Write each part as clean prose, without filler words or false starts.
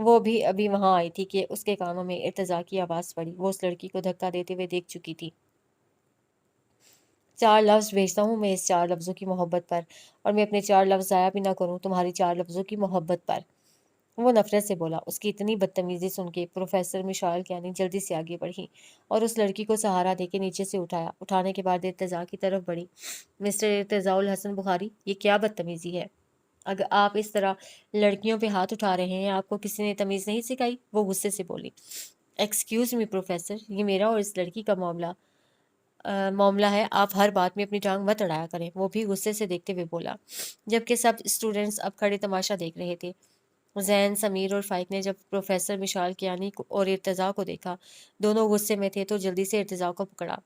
وہ بھی ابھی وہاں آئی تھی کہ اس کے کانوں میں ارتضا کی آواز پڑی۔ وہ اس لڑکی کو دھکا دیتے ہوئے دیکھ چکی تھی۔ 4 لفظ بھیجتا ہوں میں اس 4 لفظوں کی محبت پر، اور میں اپنے 4 لفظ ضائع بھی نہ کروں تمہاری 4 لفظوں کی محبت پر۔ وہ نفرت سے بولا۔ اس کی اتنی بدتمیزی سن کے پروفیسر مشال کیانی جلدی سے آگے بڑھی اور اس لڑکی کو سہارا دے کے نیچے سے اٹھایا۔ اٹھانے کے بعد ارتضا کی طرف بڑھی۔ مسٹر ارتضاء الحسن بخاری، یہ کیا بدتمیزی ہے؟ اگر آپ اس طرح لڑکیوں پہ ہاتھ اٹھا رہے ہیں، آپ کو کسی نے تمیز نہیں سکھائی؟ وہ غصے سے بولی۔ ایکسکیوز می پروفیسر، یہ میرا اور اس لڑکی کا معاملہ ہے، آپ ہر بات میں اپنی ٹانگ مت اڑایا کریں۔ وہ بھی غصے سے دیکھتے ہوئے بولا، جبکہ سب اسٹوڈنٹس اب کھڑے تماشا دیکھ رہے تھے۔ زین، سمیر اور فائق نے جب پروفیسر مشال کیانی اور ارتضاء کو دیکھا، دونوں غصے میں تھے، تو جلدی سے ارتضاء کو پکڑا۔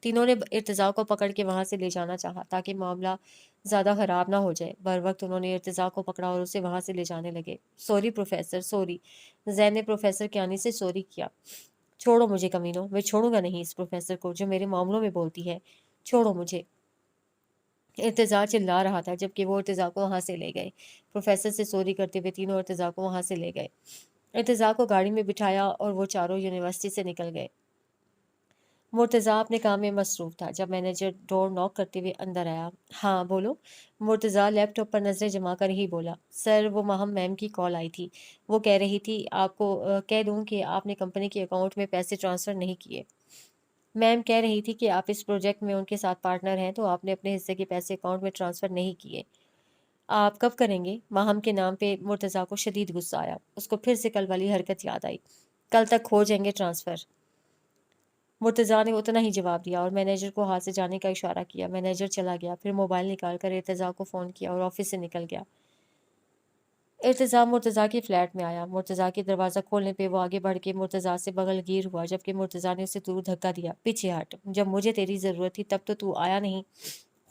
تینوں نے ارتضاء کو پکڑ کے وہاں سے لے جانا چاہا تاکہ معاملہ زیادہ خراب نہ ہو جائے۔ بر وقت انہوں نے ارتضاء کو پکڑا اور اسے وہاں سے لے جانے لگے۔ Sorry professor, sorry. زین نے پروفیسر کیانی سے سوری کیا۔ چھوڑو مجھے کمینوں، میں چھوڑوں گا نہیں اس پروفیسر کو جو میرے معاملوں میں بولتی ہے، چھوڑو مجھے۔ ارتضاء چلا رہا تھا جبکہ وہ ارتضاء کو وہاں سے لے گئے۔ پروفیسر سے سوری کرتے ہوئے تینوں ارتضاء کو وہاں سے لے گئے۔ ارتضاء کو گاڑی میں بٹھایا اور وہ چاروں یونیورسٹی سے نکل گئے۔ مرتضیٰ اپنے کام میں مصروف تھا جب مینیجر ڈور ناک کرتے ہوئے اندر آیا۔ ہاں بولو۔ مرتضیٰ لیپ ٹاپ پر نظریں جما کر ہی بولا، سر وہ مہم میم کی کال آئی تھی، وہ کہہ رہی تھی آپ کو کہہ دوں کہ آپ نے کمپنی کے اکاؤنٹ میں پیسے ٹرانسفر نہیں کیے۔ میم کہہ رہی تھی کہ آپ اس پروجیکٹ میں ان کے ساتھ پارٹنر ہیں تو آپ نے اپنے حصے کے پیسے اکاؤنٹ میں ٹرانسفر نہیں کیے۔ آپ کب کریں گے؟ ماہم کے نام پہ مرتضیٰ کو شدید غصہ آیا۔ اس کو پھر سے کل والی حرکت یاد آئی۔ کل تک ہو جائیں گے ٹرانسفر۔ مرتضیٰ نے اتنا ہی جواب دیا اور مینیجر کو ہاتھ سے جانے کا اشارہ کیا۔ مینیجر چلا گیا، پھر موبائل نکال کر ارتضیٰ کو فون کیا اور آفس سے نکل گیا۔ ارتضیٰ مرتضیٰ کے فلیٹ میں آیا۔ مرتضیٰ کے دروازہ کھولنے پہ وہ آگے بڑھ کے مرتضیٰ سے بغل گیر ہوا جبکہ مرتضیٰ نے اسے دور دھکا دیا۔ پیچھے ہٹ، جب مجھے تیری ضرورت تھی تب تو آیا نہیں،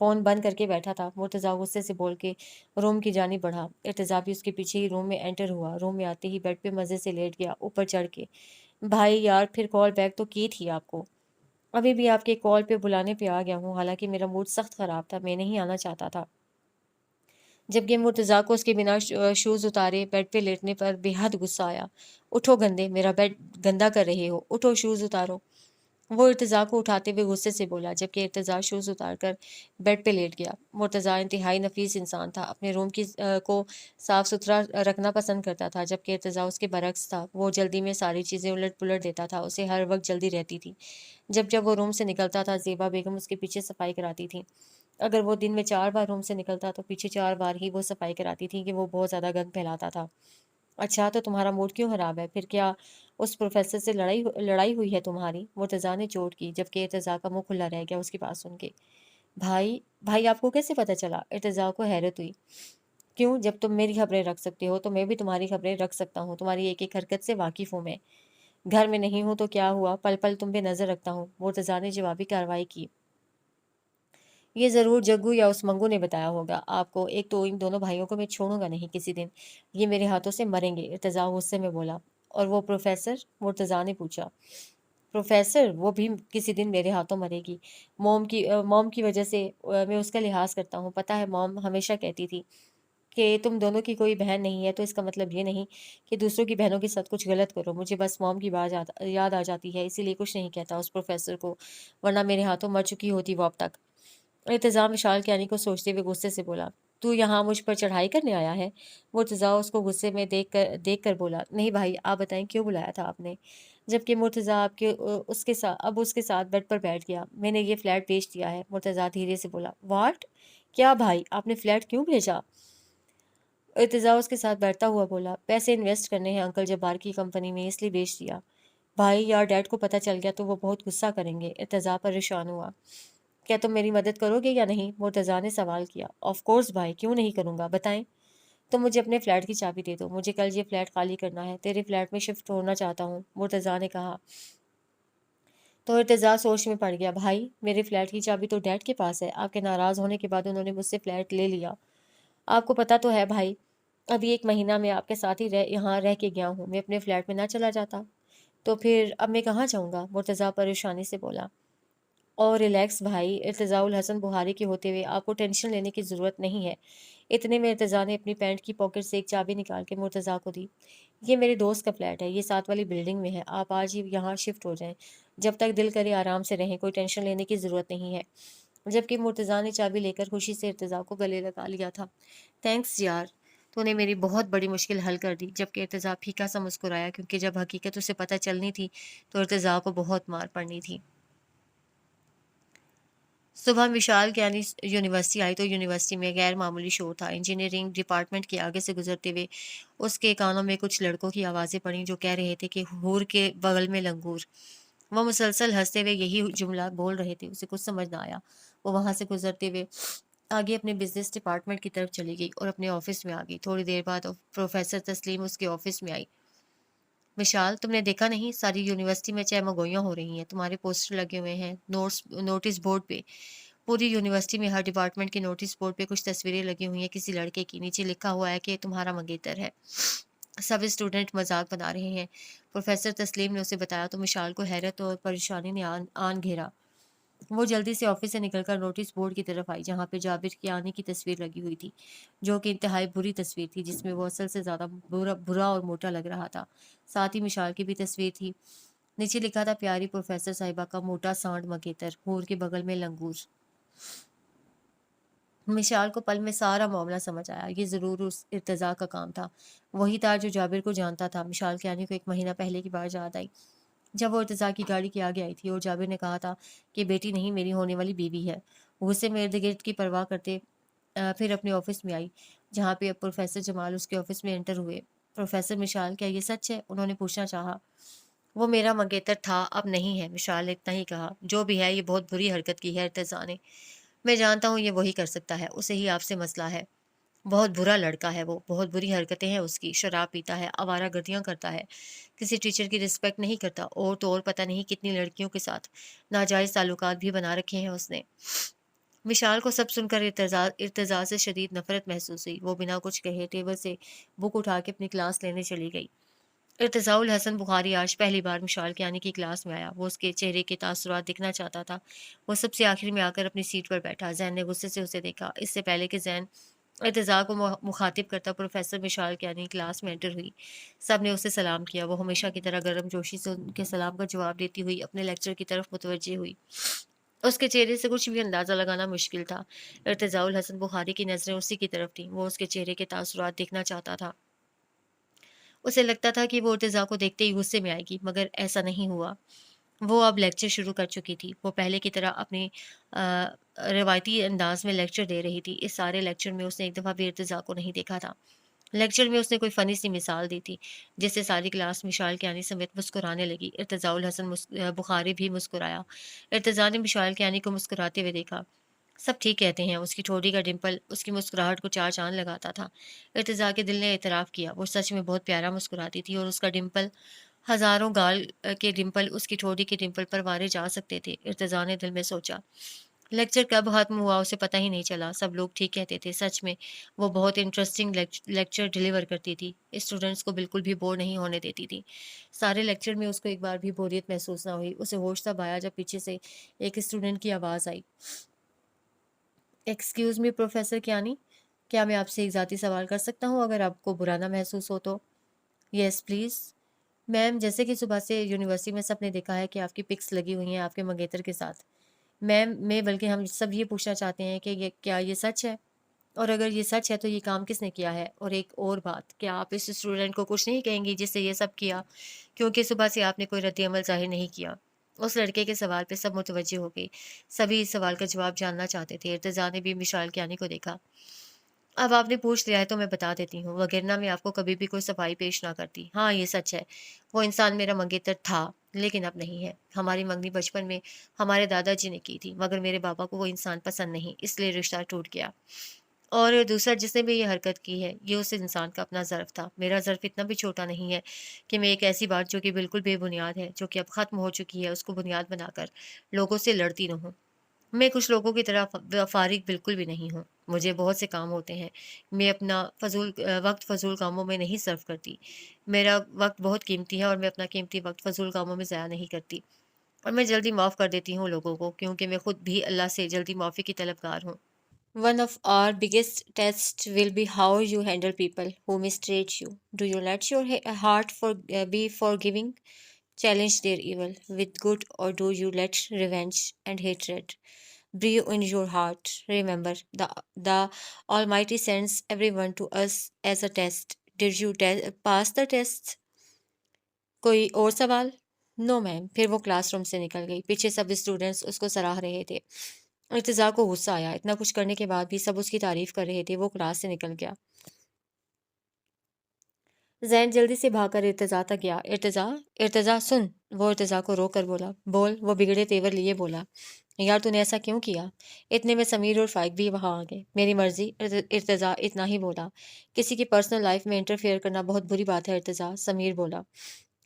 فون بند کر کے بیٹھا تھا۔ مرتضیٰ غصے سے بول کے روم کی جانب بڑھا۔ ارتضیٰ بھی اس کے پیچھے ہی روم میں انٹر ہوا۔ روم میں آتے ہی بیڈ پہ مزے سے لیٹ گیا اوپر چڑھ کے۔ بھائی یار، پھر کال بیک تو کی تھی آپ کو، ابھی بھی آپ کے کال پہ بلانے پہ آ گیا ہوں، حالانکہ میرا موڈ سخت خراب تھا، میں نہیں آنا چاہتا تھا۔ جبکہ مرتضیٰ کو اس کے بنا شوز اتارے بیڈ پہ لیٹنے پر بے حد غصہ آیا۔ اٹھو گندے، میرا بیڈ گندا کر رہے ہو، اٹھو شوز اتارو۔ وہ ارتضیٰ کو اٹھاتے ہوئے غصے سے بولا جبکہ ارتضیٰ شوز اتار کر بیڈ پہ لیٹ گیا۔ مرتضیٰ انتہائی نفیس انسان تھا، اپنے روم کو صاف ستھرا رکھنا پسند کرتا تھا جبکہ ارتضیٰ اس کے برعکس تھا، وہ جلدی میں ساری چیزیں الٹ پلٹ دیتا تھا، اسے ہر وقت جلدی رہتی تھی۔ جب وہ روم سے نکلتا تھا زیبا بیگم اس کے پیچھے صفائی کراتی تھیں۔ اگر وہ دن میں 4 بار روم سے نکلتا تو پیچھے 4 بار ہی وہ صفائی کراتی تھیں کہ وہ بہت زیادہ گند پھیلاتا تھا۔ اچھا تو تمہارا موڈ کیوں خراب ہے؟ پھر کیا اس پروفیسر سے لڑائی ہوئی ہے تمہاری؟ مرتضیٰ نے چوٹ کی جبکہ ارتضیٰ کا منہ کھلا رہ گیا اس کی بات سن کے۔ بھائی آپ کو کیسے پتہ چلا؟ ارتضیٰ کو حیرت ہوئی۔ کیوں؟ جب تم میری خبریں رکھ سکتے ہو تو میں بھی تمہاری خبریں رکھ سکتا ہوں، تمہاری ایک ایک حرکت سے واقف ہوں میں۔ گھر میں نہیں ہوں تو کیا ہوا، پل پل تم پہ نظر رکھتا ہوں، مرتضیٰ نے جوابی کارروائی کی۔ یہ ضرور جگو یا اس منگو نے بتایا ہوگا آپ کو، ایک تو ان دونوں بھائیوں کو میں چھوڑوں گا نہیں کسی دن، یہ میرے ہاتھوں سے مریں گے، ارتضیٰ غصے میں بولا۔ اور وہ پروفیسر؟ مرتضیٰ نے پوچھا۔ پروفیسر؟ وہ بھی کسی دن میرے ہاتھوں مرے گی۔ موم کی وجہ سے میں اس کا لحاظ کرتا ہوں، پتہ ہے موم ہمیشہ کہتی تھی کہ تم دونوں کی کوئی بہن نہیں ہے تو اس کا مطلب یہ نہیں کہ دوسروں کی بہنوں کے ساتھ کچھ غلط کرو۔ مجھے بس موم کی بات یاد آ جاتی ہے، اسی لیے کچھ نہیں کہتا اس پروفیسر کو، ورنہ میرے ہاتھوں مر چکی ہوتی وہ اب تک۔ ارتضیٰ مشال کیانی کو سوچتے ہوئے غصے سے بولا، تو یہاں مجھ پر چڑھائی کرنے آیا ہے؟ مرتضیٰ اس کو غصے میں دیکھ کر بولا، نہیں بھائی آپ بتائیں کیوں بلایا تھا آپ نے؟ جبکہ مرتضیٰ اس کے ساتھ بیڈ پر بیٹھ گیا۔ میں نے یہ فلیٹ بیچ دیا ہے، مرتضیٰ دھیرے سے بولا۔ واٹ؟ کیا بھائی، آپ نے فلیٹ کیوں بھیجا؟ ارتضیٰ اس کے ساتھ بیٹھتا ہوا بولا، پیسے انویسٹ کرنے ہیں انکل جبار کی کمپنی میں، اس لیے بیچ دیا۔ بھائی یار، ڈیڈ کو پتہ چل گیا تو وہ بہت غصہ کریں گے، ارتضیٰ پریشان ہوا۔ کیا تم میری مدد کرو گے یا نہیں؟ مرتضیٰ نے سوال کیا۔ آف کورس بھائی، کیوں نہیں کروں گا، بتائیں۔ تم مجھے اپنے فلیٹ کی چابی دے دو، مجھے کل یہ فلیٹ خالی کرنا ہے، تیرے فلیٹ میں شفٹ ہونا چاہتا ہوں، مرتضیٰ نے کہا۔ تو ارتضیٰ سوچ میں پڑ گیا، بھائی میرے فلیٹ کی چابی تو ڈیڈ کے پاس ہے، آپ کے ناراض ہونے کے بعد انہوں نے مجھ سے فلیٹ لے لیا۔ آپ کو پتہ تو ہے بھائی، ابھی 1 مہینہ میں آپ کے ساتھ ہی یہاں رہ کے گیا ہوں، میں اپنے فلیٹ میں نہ چلا جاتا تو پھر اب میں کہاں جاؤں گا، مرتضیٰ پریشانی سے بولا۔ اور ریلیکس بھائی، ارتضاء الحسن بخاری کے ہوتے ہوئے آپ کو ٹینشن لینے کی ضرورت نہیں ہے۔ اتنے میں ارتضیٰ نے اپنی پینٹ کی پاکٹ سے ایک چابی نکال کے مرتضیٰ کو دی۔ یہ میرے دوست کا فلیٹ ہے، یہ 7 والی بلڈنگ میں ہے، آپ آج ہی یہاں شفٹ ہو جائیں، جب تک دل کرے آرام سے رہیں، کوئی ٹینشن لینے کی ضرورت نہیں ہے۔ جبکہ مرتضیٰ نے چابی لے کر خوشی سے ارتضیٰ کو گلے لگا لیا تھا۔ تھینکس یار، تو نے میری بہت بڑی مشکل حل کر دی۔ جبکہ ارتضیٰ پھیکا سا مسکرایا، کیونکہ جب حقیقت اسے پتہ چلنی تھی تو ارتضیٰ کو بہت مار پڑنی تھی۔ صبح مشال کیانی یونیورسٹی آئی تو یونیورسٹی میں غیر معمولی شور تھا۔ انجینئرنگ ڈپارٹمنٹ کے آگے سے گزرتے ہوئے اس کے کانوں میں کچھ لڑکوں کی آوازیں پڑیں جو کہہ رہے تھے کہ حور کے بغل میں لنگور۔ وہ مسلسل ہنستے ہوئے یہی جملہ بول رہے تھے، اسے کچھ سمجھ نہ آیا۔ وہ وہاں سے گزرتے ہوئے آگے اپنے بزنس ڈپارٹمنٹ کی طرف چلی گئی اور اپنے آفس میں آ گئی۔ تھوڑی دیر بعد پروفیسر تسلیم اس کے آفس میں آئی۔ مشال، تم نے دیکھا نہیں، ساری یونیورسٹی میں چہمگوئیاں ہو رہی ہیں، تمہارے پوسٹر لگے ہوئے ہیں نوٹس بورڈ پہ۔ پوری یونیورسٹی میں ہر ڈپارٹمنٹ کے نوٹس بورڈ پہ کچھ تصویریں لگی ہوئی ہیں کسی لڑکے کی، نیچے لکھا ہوا ہے کہ تمہارا منگیتر ہے۔ سب اسٹوڈنٹ مذاق بنا رہے ہیں۔ پروفیسر تسلیم نے اسے بتایا تو مشال کو حیرت اور پریشانی نے آن گھیرا۔ وہ جلدی سے آفس سے نکل کر نوٹس بورڈ کی طرف آئی جہاں پہ جابر کیانی کی تصویر لگی ہوئی تھی، جو کہ انتہائی بری تصویر تھی، جس میں وہ اصل سے زیادہ برا اور موٹا لگ رہا تھا۔ ساتھ ہی مشال کی بھی تصویر تھی۔ نیچے لکھا تھا، پیاری پروفیسر صاحبہ کا موٹا سانڈ منگیتر، حور کے بغل میں لنگور۔ مشال کو پل میں سارا معاملہ سمجھ آیا، یہ ضرور اس ارتضیٰ کا کام تھا، وہی تھا جو جابر کو جانتا تھا۔ مشال کیانی کو ایک مہینہ پہلے کی بات یاد آئی جب وہ ارتضیٰ کی گاڑی کے آگے آئی تھی اور جابر نے کہا تھا کہ بیٹی نہیں، میری ہونے والی بیوی ہے۔ غصے میں ارد گرد کی پرواہ کرتے پھر اپنے آفس میں آئی جہاں پہ اب پروفیسر جمال اس کے آفس میں انٹر ہوئے۔ پروفیسر، مشال، کیا یہ سچ ہے؟ انہوں نے پوچھنا چاہا۔ وہ میرا منگیتر تھا، اب نہیں ہے، مشال نے اتنا ہی کہا۔ جو بھی ہے، یہ بہت بری حرکت کی ہے ارتضیٰ نے۔ میں جانتا ہوں یہ وہی کر سکتا ہے، اسے ہی آپ سے مسئلہ ہے۔ بہت برا لڑکا ہے وہ، بہت بری حرکتیں ہیں اس کی، شراب پیتا ہے، آوارہ گردیاں کرتا ہے، کسی ٹیچر کی رسپیکٹ نہیں کرتا، اور تو اور پتہ نہیں کتنی لڑکیوں کے ساتھ ناجائز تعلقات بھی بنا رکھے ہیں اس نے۔ مشال کو سب سن کر ارتضاء سے شدید نفرت محسوس ہوئی۔ وہ بنا کچھ کہے ٹیبل سے بک اٹھا کے اپنی کلاس لینے چلی گئی۔ ارتضاء الحسن بخاری آج پہلی بار مشال کیانی کی کلاس میں آیا۔ وہ اس کے چہرے کے تاثرات دیکھنا چاہتا تھا۔ وہ سب سے آخر میں آ کر اپنی سیٹ پر بیٹھا۔ زین نے غصے سے اسے دیکھا۔ اس سے پہلے کہ زین ارتضاء کو مخاطب کرتا، پروفیسر مشال کیانی کلاس میں انٹر ہوئی۔ سب نے اسے سلام کیا۔ وہ ہمیشہ کی طرح گرم جوشی سے ان کے سلام کا جواب دیتی ہوئی اپنے لیکچر کی طرف متوجہ ہوئی۔ اس کے چہرے سے کچھ بھی اندازہ لگانا مشکل تھا۔ ارتضاء الحسن بخاری کی نظریں اسی کی طرف تھیں۔ وہ اس کے چہرے کے تاثرات دیکھنا چاہتا تھا۔ اسے لگتا تھا کہ وہ ارتضیٰ کو دیکھتے ہی غصے میں آئے گی، مگر ایسا نہیں ہوا۔ وہ اب لیکچر شروع کر چکی تھی۔ وہ پہلے کی طرح اپنی روایتی انداز میں لیکچر دے رہی تھی۔ اس سارے لیکچر میں اس نے ایک دفعہ بھی ارتضیٰ کو نہیں دیکھا تھا۔ لیکچر میں اس نے کوئی فنی سی مثال دی تھی جس سے ساری کلاس مشال کیانی سمیت مسکرانے لگی۔ ارتضاء الحسن بخاری بھی مسکرایا۔ ارتضیٰ نے مشال کیانی کو مسکراتے ہوئے دیکھا۔ سب ٹھیک کہتے ہیں، اس کی ٹھوڑی کا ڈمپل اس کی مسکراہٹ کو چار چاند لگاتا تھا۔ ارتضیٰ کے دل نے اعتراف کیا، وہ سچ میں بہت پیارا مسکراتی تھی، اور اس کا ڈمپل، ہزاروں گال کے ڈمپل اس کی ٹھوڑی کے ڈمپل پر وارے جا سکتے تھے۔ ارتضیٰ نے دل میں سوچا، لیکچر کب ختم ہوا اسے پتہ ہی نہیں چلا۔ سب لوگ ٹھیک کہتے تھے، سچ میں وہ بہت انٹرسٹنگ لیکچر ڈیلیور کرتی تھی، اسٹوڈنٹس کو بالکل بھی بور نہیں ہونے دیتی تھی۔ سارے لیکچر میں اس کو ایک بار بھی بوریت محسوس نہ ہوئی۔ اسے ہوش تب آیا جب پیچھے سے ایک اسٹوڈنٹ کی آواز آئی، ایکسکیوز می پروفیسر کیانی، کیا میں آپ سے ایک ذاتی سوال کر سکتا ہوں اگر آپ کو برا نہ محسوس ہو تو؟ یس پلیز میم، جیسے کہ صبح سے یونیورسٹی میں سب نے دیکھا ہے کہ آپ کی پکس لگی ہوئی ہیں آپ کے منگیتر کے ساتھ۔ میم، میں بلکہ ہم سب یہ پوچھنا چاہتے ہیں کہ کیا یہ سچ ہے، اور اگر یہ سچ ہے تو یہ کام کس نے کیا ہے؟ اور ایک اور بات، کیا آپ اس اسٹوڈنٹ کو کچھ نہیں کہیں گی جس نے یہ سب کیا، کیونکہ صبح سے آپ نے کوئی رد عمل ظاہر نہیں کیا؟ اس لڑکے کے سوال پہ سب متوجہ ہو گئے، سبھی اس سوال کا جواب جاننا چاہتے تھے۔ ارتضیٰ نے بھی مشال کیانی کو دیکھا۔ اب آپ نے پوچھ لیا ہے تو میں بتا دیتی ہوں، وگرنہ میں آپ کو کبھی بھی کوئی صفائی پیش نہ کرتی۔ ہاں، یہ سچ ہے، وہ انسان میرا منگیتر تھا، لیکن اب نہیں ہے۔ ہماری منگنی بچپن میں ہمارے دادا جی نے کی تھی، مگر میرے بابا کو وہ انسان پسند نہیں، اس لیے رشتہ ٹوٹ گیا۔ اور دوسرا، جس نے بھی یہ حرکت کی ہے، یہ اس انسان کا اپنا ظرف تھا۔ میرا ظرف اتنا بھی چھوٹا نہیں ہے کہ میں ایک ایسی بات جو کہ بالکل بے بنیاد ہے، جو کہ اب ختم ہو چکی ہے، اس کو بنیاد بنا کر لوگوں سے لڑتی رہوں۔ میں کچھ لوگوں کی طرح فارغ بالکل بھی نہیں ہوں، مجھے بہت سے کام ہوتے ہیں۔ میں اپنا وقت فضول کاموں میں نہیں صرف کرتی۔ میرا وقت بہت قیمتی ہے اور میں اپنا قیمتی وقت فضول کاموں میں ضائع نہیں کرتی۔ اور میں جلدی معاف کر دیتی ہوں لوگوں کو کیونکہ میں خود بھی اللہ سے جلدی معافی کی طلبگار ہوں. One of our biggest tests will be how you handle people who mistreat you. Do you let your heart be forgiving? Challenge their evil with good, or do you let revenge and hatred brew in your heart? Remember, the Almighty sends everyone to us as a test. Did you pass the test? کوئی اور سوال؟ نو میم. پھر وہ class room سے نکل گئی. پیچھے سب students اس کو سراہ رہے تھے. ارتضیٰ کو غصہ آیا. اتنا کچھ کرنے کے بعد بھی سب اس کی تعریف کر رہے تھے. وہ کلاس سے نکل گیا. زین جلدی سے بھاگ کر ارتضیٰ تک گیا. ارتضیٰ ارتضیٰ سن. وہ ارتضیٰ کو روک کر بولا. بول. وہ بگڑے تیور لیے بولا. یار تو نے ایسا کیوں کیا؟ اتنے میں سمیر اور فائق بھی وہاں آ گئے. میری مرضی. ارتضیٰ اتنا ہی بولا. کسی کی پرسنل لائف میں انٹرفیئر کرنا بہت بری بات ہے ارتضیٰ. سمیر بولا.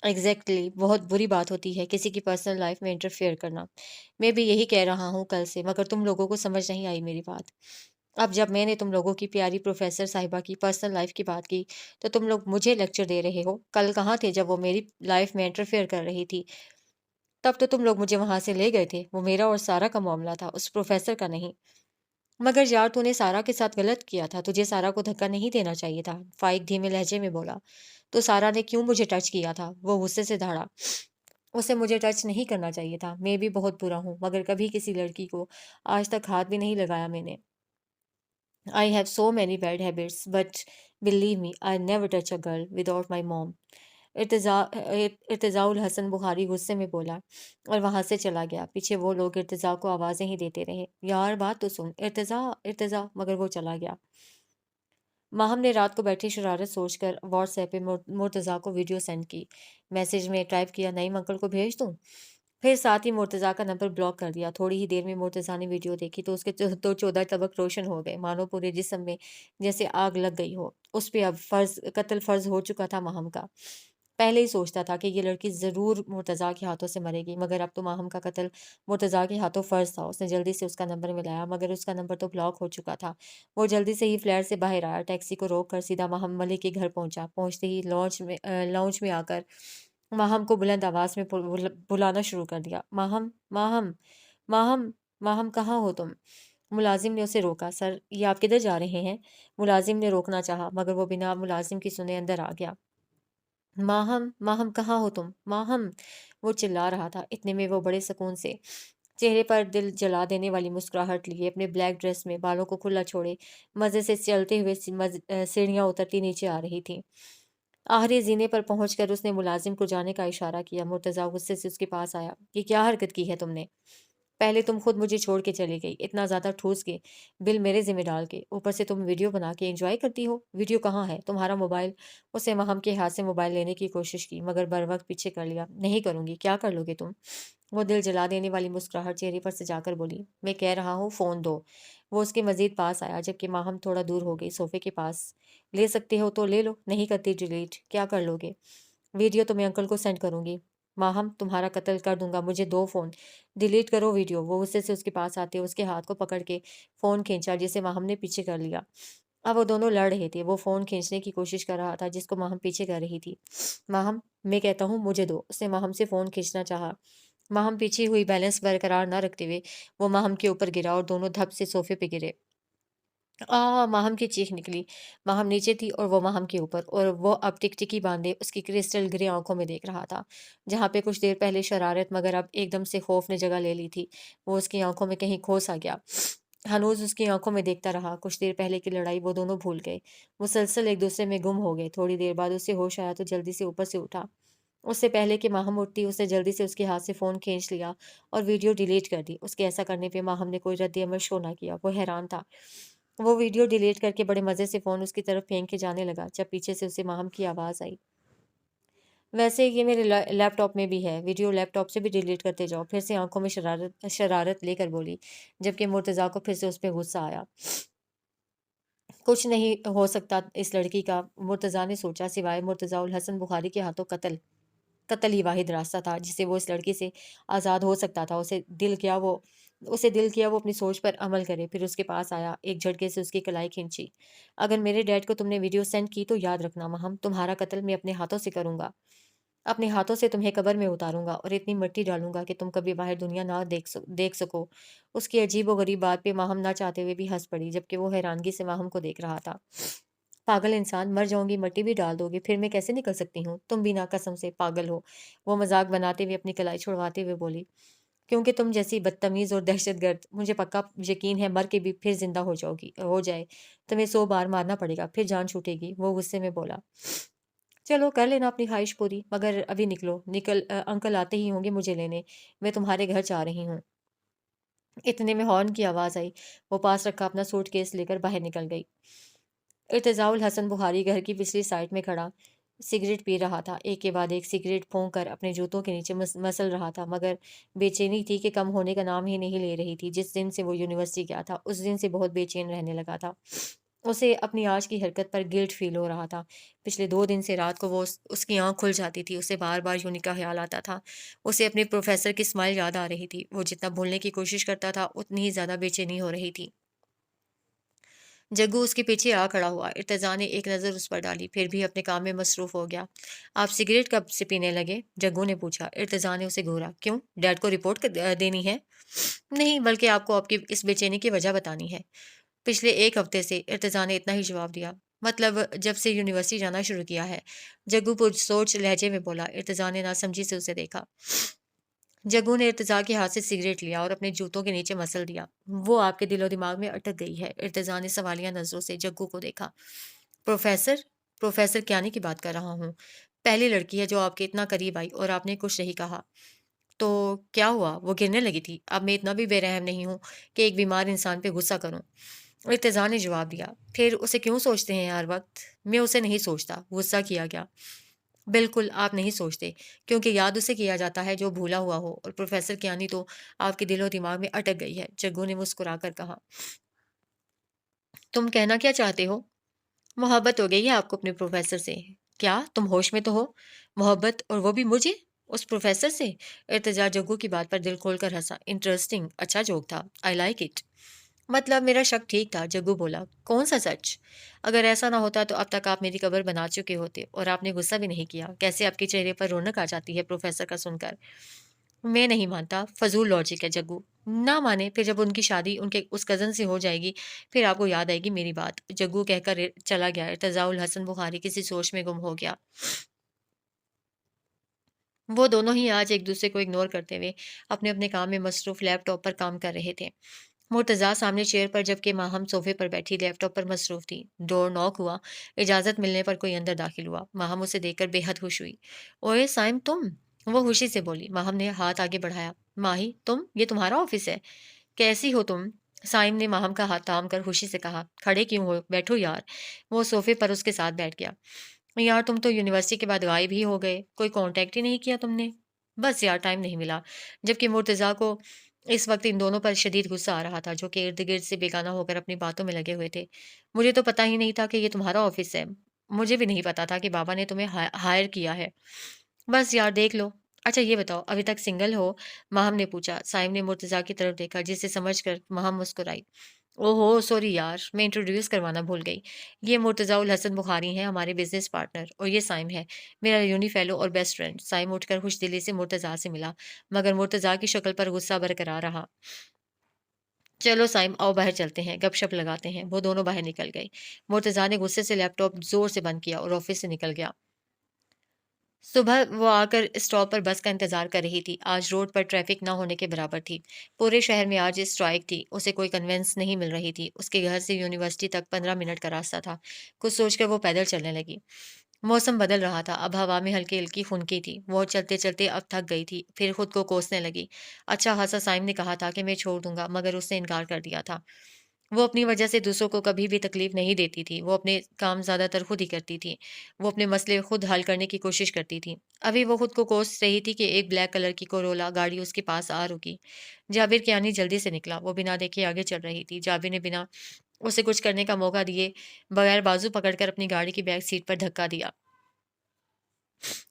ایگزیکٹلی بہت بری بات ہوتی ہے کسی کی پرسنل لائف میں انٹرفیئر کرنا. میں بھی یہی کہہ رہا ہوں کل سے، مگر تم لوگوں کو سمجھ نہیں آئی میری بات. اب جب میں نے تم لوگوں کی پیاری پروفیسر صاحبہ کی پرسنل لائف کی بات کی تو تم لوگ مجھے لیکچر دے رہے ہو. کل کہاں تھے جب وہ میری لائف میں انٹرفیئر کر رہی تھی؟ تب تو تم لوگ مجھے وہاں سے لے گئے تھے. وہ میرا اور سارا کا معاملہ تھا، اس پروفیسر کا نہیں. مگر یار تو نے سارا کے ساتھ غلط کیا تھا. تجھے سارا کو دھکا نہیں دینا چاہیے تھا. فائق دھیمے لہجے میں بولا. تو سارا نے کیوں مجھے ٹچ کیا تھا؟ وہ غصے سے دھاڑا. اسے مجھے ٹچ نہیں کرنا چاہیے تھا. میں بھی بہت برا ہوں مگر کبھی کسی لڑکی کو آج تک ہاتھ بھی نہیں لگایا میں نے. I have so many bad habits, but believe me, I never touch a girl without my mom. ارتضاء الحسن بخاری غصے میں بولا اور وہاں سے چلا گیا. پیچھے وہ لوگ ارتضاء کو آوازیں ہی دیتے رہے. یار بات تو سن. ارتضاء ارتضاء. مگر وہ چلا گیا. ماہم نے رات کو بیٹھی شرارت سوچ کر واٹس ایپ پہ مرتضیٰ کو ویڈیو سینڈ کی. میسج میں ٹائپ کیا نعیم انکل کو بھیج دوں. پھر ساتھ ہی مرتضیٰ کا نمبر بلاک کر دیا. تھوڑی ہی دیر میں مرتضیٰ نے ویڈیو دیکھی تو اس کے تو 14 طبق روشن ہو گئے، مانو پورے جسم میں جیسے آگ لگ گئی ہو. اس پہ اب قتل فرض ہو چکا تھا ماہم کا. پہلے ہی سوچتا تھا کہ یہ لڑکی ضرور مرتضیٰ کے ہاتھوں سے مرے گی، مگر اب تو ماہم کا قتل مرتضیٰ کے ہاتھوں فرض تھا. اس نے جلدی سے اس کا نمبر ملایا مگر اس کا نمبر تو بلاک ہو چکا تھا. وہ جلدی سے ہی فلیٹ سے باہر آیا. ٹیکسی کو روک کر سیدھا ماہم ملک کے گھر پہنچا. پہنچتے ہی لاؤنج میں آ کر ماہم کو بلند آواز میں بلانا شروع کر دیا. ماہم ماہم ماہم ماہم کہاں ہو تم؟ ملازم نے اسے روکا. سر یہ آپ کدھر جا رہے ہیں؟ ملازم نے روکنا چاہا مگر وہ بنا ملازم کی سنے اندر آ گیا. ماہم ماہم کہاں ہو تم؟ ماہم. وہ چلا رہا تھا. اتنے میں وہ بڑے سکون سے چہرے پر دل جلا دینے والی مسکراہٹ لیے اپنے بلیک ڈریس میں بالوں کو کھلا چھوڑے مزے سے چلتے ہوئے سیڑھیاں اترتی نیچے آ رہی تھی. آخری زینے پر پہنچ کر اس نے ملازم کو جانے کا اشارہ کیا. مرتضیٰ غصے سے اس کے پاس آیا. یہ کیا حرکت کی ہے تم نے؟ پہلے تم خود مجھے چھوڑ کے چلی گئی، اتنا زیادہ ٹھوس کے بل میرے ذمہ ڈال کے، اوپر سے تم ویڈیو بنا کے انجوائے کرتی ہو. ویڈیو کہاں ہے؟ تمہارا موبائل؟ اسے ماہم کے ہاتھ سے موبائل لینے کی کوشش کی مگر بر وقت پیچھے کر لیا. نہیں کروں گی. کیا کر لو گے تم؟ وہ دل جلا دینے والی مسکراہٹ چہرے پر سے جا کر بولی. میں کہہ رہا ہوں فون دو. وہ اس کے مزید پاس آیا جبکہ ماہم تھوڑا دور ہو گئی صوفے کے پاس. لے سکتے ہو تو لے لو، نہیں کرتی ڈیلیٹ. کیا کر لو گے؟ ویڈیو تو میں انکل کو سینڈ کروں گی. ماہم تمہارا قتل کر دوں گا. مجھے دو فون. ڈیلیٹ کرو ویڈیو. وہ غصے سے اس کے پاس آتے اس کے ہاتھ کو پکڑ کے فون کھینچا جسے ماہم نے پیچھے کر لیا. اب وہ دونوں لڑ رہے تھے. وہ فون کھینچنے کی کوشش کر رہا تھا جس کو ماہم پیچھے کر رہی تھی. ماہم میں کہتا ہوں مجھے دو. اس نے ماہم سے فون کھینچنا چاہا. ماہم پیچھے ہوئی بیلنس برقرار نہ رکھتے ہوئے وہ ماہم کے اوپر گرا اور دونوں دھپ سے صوفے پہ گرے. ماہم کی چیخ نکلی. ماہم نیچے تھی اور وہ ماہم کے اوپر، اور وہ اب ٹکٹکی باندھے اس کی کرسٹل گرے آنکھوں میں دیکھ رہا تھا. جہاں پہ کچھ دیر پہلے شرارت مگر اب ایک دم سے خوف نے جگہ لے لی تھی، وہ اس کی آنکھوں میں کہیں کھو سا گیا. ہنوز اس کی آنکھوں میں دیکھتا رہا. کچھ دیر پہلے کی لڑائی وہ دونوں بھول گئے. مسلسل ایک دوسرے میں گم ہو گئے. تھوڑی دیر بعد اسے ہوش آیا تو جلدی سے اوپر سے اٹھا. اس سے پہلے کہ ماہم اٹھتی اس نے جلدی سے اس کے ہاتھ سے فون کھینچ لیا اور ویڈیو ڈیلیٹ کر دی. اس کے ایسا کرنے پہ ماہم نے کوئی رد عمل شو نہ کیا. وہ حیران تھا. وہ ویڈیو ڈیلیٹ کر کے بڑے مزے سے فون اس کی طرف پھینک کے جانے لگا جب پیچھے سے اسے ماہم کی آواز آئی. ویسے یہ میرے لیپ ٹاپ میں بھی ہے. ویڈیو لیپ ٹاپ سے بھی ڈیلیٹ کرتے جاؤ. پھر سے آنکھوں میں شرارت لے کر بولی جبکہ مرتضیٰ کو پھر سے اس پہ غصہ آیا. کچھ نہیں ہو سکتا اس لڑکی کا، مرتضیٰ نے سوچا، سوائے مرتضیٰ الحسن بخاری کے ہاتھوں قتل. قتل ہی واحد راستہ تھا جسے وہ اس لڑکی سے آزاد ہو سکتا تھا. اسے دل کیا وہ اپنی سوچ پر عمل کرے. پھر اس کے پاس آیا، ایک جھٹکے سے اس کی کلائی کھینچی. اگر میرے ڈیڈ کو تم نے ویڈیو سینڈ کی تو یاد رکھنا ماہم، تمہارا قتل میں اپنے ہاتھوں سے کروں گا. اپنے ہاتھوں سے تمہیں قبر میں اتاروں گا اور اتنی مٹی ڈالوں گا کہ تم کبھی باہر دنیا نہ دیکھ سکو۔ اس کی عجیب و غریب بات پہ ماہم نہ چاہتے ہوئے بھی ہنس پڑی، جبکہ وہ حیرانگی سے ماہم کو دیکھ رہا تھا۔ پاگل انسان، مر جاؤں گی مٹی بھی ڈال دو گے، پھر میں کیسے نکل سکتی ہوں؟ تم بھی نہ قسم سے پاگل ہو، وہ مذاق بناتے ہوئے اپنی کلائی چھڑواتے ہوئے بولی۔ کیونکہ تم جیسی بدتمیز اور دہشت گرد، مجھے پکا یقین ہے مر کے بھی پھر زندہ ہو جائے تمہیں 100 بار مارنا پڑے گا، پھر جان چھوٹے گی، وہ غصے میں بولا۔ چلو کر لینا اپنی خواہش پوری، مگر ابھی انکل آتے ہی ہوں گے مجھے لینے، میں تمہارے گھر جا رہی ہوں۔ اتنے میں ہارن کی آواز آئی، وہ پاس رکھا اپنا سوٹ کیس لے کر باہر نکل گئی۔ ارتضاء الحسن بخاری گھر کی پچھلی سائڈ میں کھڑا سگریٹ پی رہا تھا، ایک کے بعد ایک سگریٹ پھونک کر اپنے جوتوں کے نیچے مسل رہا تھا، مگر بے چینی تھی کہ کم ہونے کا نام ہی نہیں لے رہی تھی۔ جس دن سے وہ یونیورسٹی گیا تھا اس دن سے بہت بے چین رہنے لگا تھا۔ اسے اپنی آج کی حرکت پر گلٹ فیل ہو رہا تھا۔ پچھلے 2 دن سے رات کو اس کی آنکھ کھل جاتی تھی، اسے بار بار یونی کا خیال آتا تھا، اسے اپنے پروفیسر کی اسمائل یاد آ رہی تھی۔ وہ جتنا بھولنے کی کوشش کرتا تھا اتنی ہی زیادہ بے چینی ہو رہی تھی۔ جگو اس کے پیچھے آ کھڑا ہوا۔ ارتضیٰ نے ایک نظر اس پر ڈالی، پھر بھی اپنے کام میں مصروف ہو گیا۔ آپ سگریٹ کب سے پینے لگے؟ جگو نے پوچھا۔ ارتضیٰ نے اسے گھورا۔ کیوں؟ ڈیڈ کو رپورٹ دینی ہے؟ نہیں، بلکہ آپ کی اس بے چینی کی وجہ بتانی ہے۔ پچھلے 1 ہفتے سے، ارتضیٰ نے اتنا ہی جواب دیا۔ مطلب جب سے یونیورسٹی جانا شروع کیا ہے، جگو پرسوچ لہجے میں بولا۔ ارتضیٰ نے ناسمجھی سے اسے دیکھا۔ جگو نے ارتضیٰ کے ہاتھ سے سگریٹ لیا اور اپنے جوتوں کے نیچے مسل دیا۔ وہ آپ کے دل و دماغ میں اٹک گئی ہے۔ ارتضیٰ نے سوالیہ نظروں سے جگو کو دیکھا۔ پروفیسر کیانی کی بات کر رہا ہوں۔ پہلی لڑکی ہے جو آپ کے اتنا قریب آئی اور آپ نے کچھ نہیں کہا تو کیا ہوا؟ وہ گرنے لگی تھی۔ اب میں اتنا بھی بے رحم نہیں ہوں کہ ایک بیمار انسان پہ غصہ کروں۔ ارتضیٰ نے جواب دیا۔ پھر اسے کیوں سوچتے ہیں ہر وقت؟ میں اسے نہیں سوچتا، غصہ کیا گیا۔ بالکل آپ نہیں سوچتے، کیونکہ یاد اسے کیا جاتا ہے جو بھولا ہوا ہو، اور پروفیسر کیانی تو آپ کے دل و دماغ میں اٹک گئی ہے۔ جگو نے مسکرا کر کہا۔ تم کہنا کیا چاہتے ہو؟ محبت ہو گئی ہے آپ کو اپنے پروفیسر سے؟ کیا تم ہوش میں تو ہو؟ محبت، اور وہ بھی مجھے، اس پروفیسر سے؟ ارتجا جگو کی بات پر دل کھول کر ہنسا۔ انٹرسٹنگ، اچھا جوک تھا، آئی لائک اٹ۔ مطلب میرا شک ٹھیک تھا، جگو بولا۔ کون سا سچ؟ اگر ایسا نہ ہوتا تو اب تک آپ میری قبر بنا چکے ہوتے، اور آپ نے غصہ بھی نہیں کیا۔ کیسے آپ کے چہرے پر رونق آ جاتی ہے پروفیسر کا سن کر۔ میں نہیں مانتا، فضول لاجک ہے جگو۔ نہ مانے، پھر جب ان کی شادی ان کے اس کزن سے ہو جائے گی پھر آپ کو یاد آئے گی میری بات، جگو کہہ کر چلا گیا۔ ارتضاء الحسن بخاری کسی سوچ میں گم ہو گیا۔ وہ دونوں ہی آج ایک دوسرے کو اگنور کرتے ہوئے اپنے اپنے کام میں مصروف لیپ ٹاپ پر کام کر رہے تھے۔ مرتضیٰ سامنے چیئر پر، جبکہ ماہم صوفے پر بیٹھی لیپ ٹاپ پر مصروف تھی۔ ڈور ناک ہوا، اجازت ملنے پر کوئی اندر داخل ہوا۔ ماہم اسے دیکھ کر بے حد خوش ہوئی۔ اوئے سائم تم؟ وہ خوشی سے بولی۔ ماہم نے ہاتھ آگے بڑھایا۔ ماہی تم؟ یہ تمہارا آفس ہے؟ کیسی ہو تم؟ سائم نے ماہم کا ہاتھ تھام کر خوشی سے کہا۔ کھڑے کیوں ہو، بیٹھو یار۔ وہ صوفے پر اس کے ساتھ بیٹھ گیا۔ یار تم تو یونیورسٹی کے بعد غائب ہی ہو گئے، کوئی کانٹیکٹ ہی نہیں کیا تم نے؟ بس یار ٹائم نہیں ملا۔ جبکہ مرتضیٰ کو اس وقت ان دونوں پر شدید غصہ آ رہا تھا، جو کہ ارد گرد سے بیگانہ ہو کر اپنی باتوں میں لگے ہوئے تھے۔ مجھے تو پتہ ہی نہیں تھا کہ یہ تمہارا آفس ہے۔ مجھے بھی نہیں پتا تھا کہ بابا نے تمہیں ہائر کیا ہے۔ بس یار دیکھ لو۔ اچھا یہ بتاؤ، ابھی تک سنگل ہو؟ ماہم نے پوچھا۔ سائم نے مرتضیٰ کی طرف دیکھا، جسے سمجھ کر ماہم مسکرائی۔ او ہو سوری یار، میں انٹروڈیوس کروانا بھول گئی۔ یہ مرتضیٰ الحسن بخاری ہیں، ہمارے بزنس پارٹنر، اور یہ سائم ہے، میرا یونی فیلو اور بیسٹ فرینڈ۔ سائم اٹھ کر خوش دلی سے مرتضیٰ سے ملا، مگر مرتضیٰ کی شکل پر غصہ برقرار رہا۔ چلو سائم، آؤ باہر چلتے ہیں، گپ شپ لگاتے ہیں۔ وہ دونوں باہر نکل گئے۔ مرتضیٰ نے غصے سے لیپ ٹاپ زور سے بند کیا اور آفس سے نکل گیا۔ صبح وہ آ کر اسٹاپ پر بس کا انتظار کر رہی تھی۔ آج روڈ پر ٹریفک نہ ہونے کے برابر تھی۔ پورے شہر میں آج اسٹرائک تھی، اسے کوئی کنوینس نہیں مل رہی تھی۔ اس کے گھر سے یونیورسٹی تک 15 منٹ کا راستہ تھا۔ کچھ سوچ کر وہ پیدل چلنے لگی۔ موسم بدل رہا تھا، اب ہوا میں ہلکی ہلکی خنکی تھی۔ وہ چلتے چلتے اب تھک گئی تھی، پھر خود کو کوسنے لگی۔ اچھا خاصا سائم نے کہا تھا کہ میں چھوڑ دوں گا، مگر اس نے انکار کر دیا تھا۔ وہ اپنی وجہ سے دوسروں کو کبھی بھی تکلیف نہیں دیتی تھی۔ وہ اپنے کام زیادہ تر خود ہی کرتی تھی۔ وہ اپنے مسئلے خود حل کرنے کی کوشش کرتی تھی۔ ابھی وہ خود کو کوس رہی تھی کہ ایک بلیک کلر کی کورولا گاڑی اس کے پاس آ رکی۔ جابر کیانی جلدی سے نکلا۔ وہ بنا دیکھے آگے چل رہی تھی۔ جابر نے بنا اسے کچھ کرنے کا موقع دیے بغیر بازو پکڑ کر اپنی گاڑی کی بیک سیٹ پر دھکا دیا۔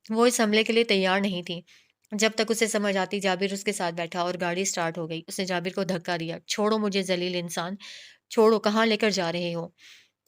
وہ اس حملے کے لیے تیار نہیں تھی۔ جب تک اسے سمجھ آتی، جابر اس کے ساتھ بیٹھا اور گاڑی سٹارٹ ہو گئی۔ اس نے جابر کو دھکا دیا۔ چھوڑو مجھے ذلیل انسان، چھوڑو، کہاں لے کر جا رہے ہو؟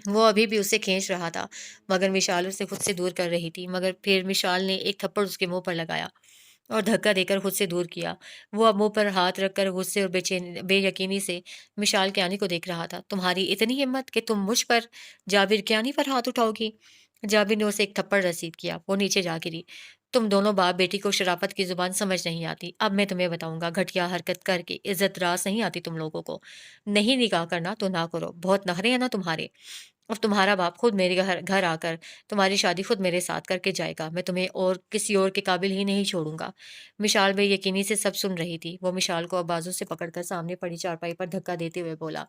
وہ ابھی بھی اسے کھینچ رہا تھا مگر مشال اسے خود سے دور کر رہی تھی، مگر پھر مشال نے ایک تھپڑ اس کے منہ پر لگایا اور دھکا دے کر خود سے دور کیا۔ وہ اب منہ پر ہاتھ رکھ کر غصے اور بے یقینی سے مشال کے آنے کو دیکھ رہا تھا۔ تمہاری اتنی ہمت کہ تم مجھ پر، جابر کے آنے پر ہاتھ اٹھاؤ گی؟ جابر نے اسے ایک تھپڑ رسید کیا، وہ نیچے جا گری۔ تم دونوں باپ بیٹی کو شرافت کی زبان سمجھ نہیں آتی۔ اب میں تمہیں بتاؤں گا، گھٹیا حرکت کر کے عزت راس نہیں آتی تم لوگوں کو۔ نہیں نکاح کرنا تو نہ کرو، بہت نخرے ہیں نا تمہارے۔ اب تمہارا باپ خود میرے گھر آ کر تمہاری شادی خود میرے ساتھ کر کے جائے گا، میں تمہیں اور کسی اور کے قابل ہی نہیں چھوڑوں گا۔ مشال بے یقینی سے سب سن رہی تھی۔ وہ مشال کو اب بازو سے پکڑ کر سامنے پڑی چارپائی پر دھکا دیتے ہوئے بولا۔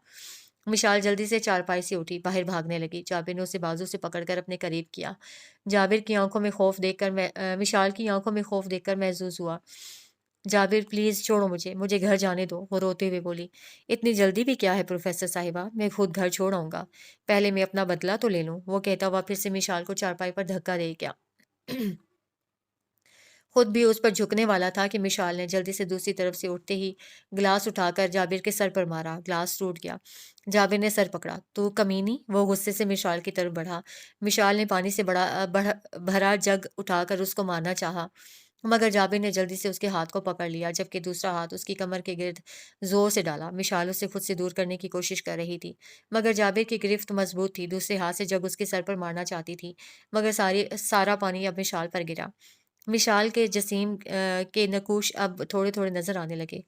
مشال جلدی سے چارپائی سے اٹھی، باہر بھاگنے لگی۔ جابر نے اسے بازو سے پکڑ کر اپنے قریب کیا۔ جابر کی آنکھوں میں خوف دیکھ کر مشال کی آنکھوں میں خوف دیکھ کر محظوظ ہوا۔ جابر پلیز چھوڑو مجھے گھر جانے دو، وہ روتے ہوئے بولی۔ اتنی جلدی بھی کیا ہے پروفیسر صاحبہ، میں خود گھر چھوڑ آؤں گا، پہلے میں اپنا بدلہ تو لے لوں، وہ کہتا ہوا پھر سے مشال کو چارپائی پر دھکا دے گیا۔ خود بھی اس پر جھکنے والا تھا کہ مشال نے جلدی سے دوسری طرف سے اٹھتے ہی گلاس اٹھا کر جابر کے سر پر مارا، گلاس ٹوٹ گیا۔ جابر نے سر پکڑا۔ تو کمینی، وہ غصے سے مشال کی طرف بڑھا۔ مشال نے پانی سے بھرا جگ اٹھا کر اس کو مارنا چاہا، مگر جابر نے جلدی سے اس کے ہاتھ کو پکڑ لیا، جبکہ دوسرا ہاتھ اس کی کمر کے گرد زور سے ڈالا۔ مشال اسے خود سے دور کرنے کی کوشش کر رہی تھی، مگر جابر کی گرفت مضبوط تھی۔ دوسرے ہاتھ سے جگ اس کے سر پر مارنا چاہتی تھی، مگر سارا پانی اب مشال پر گرا۔ مشال کے جسیم کے نقوش اب تھوڑے تھوڑے نظر آنے لگے۔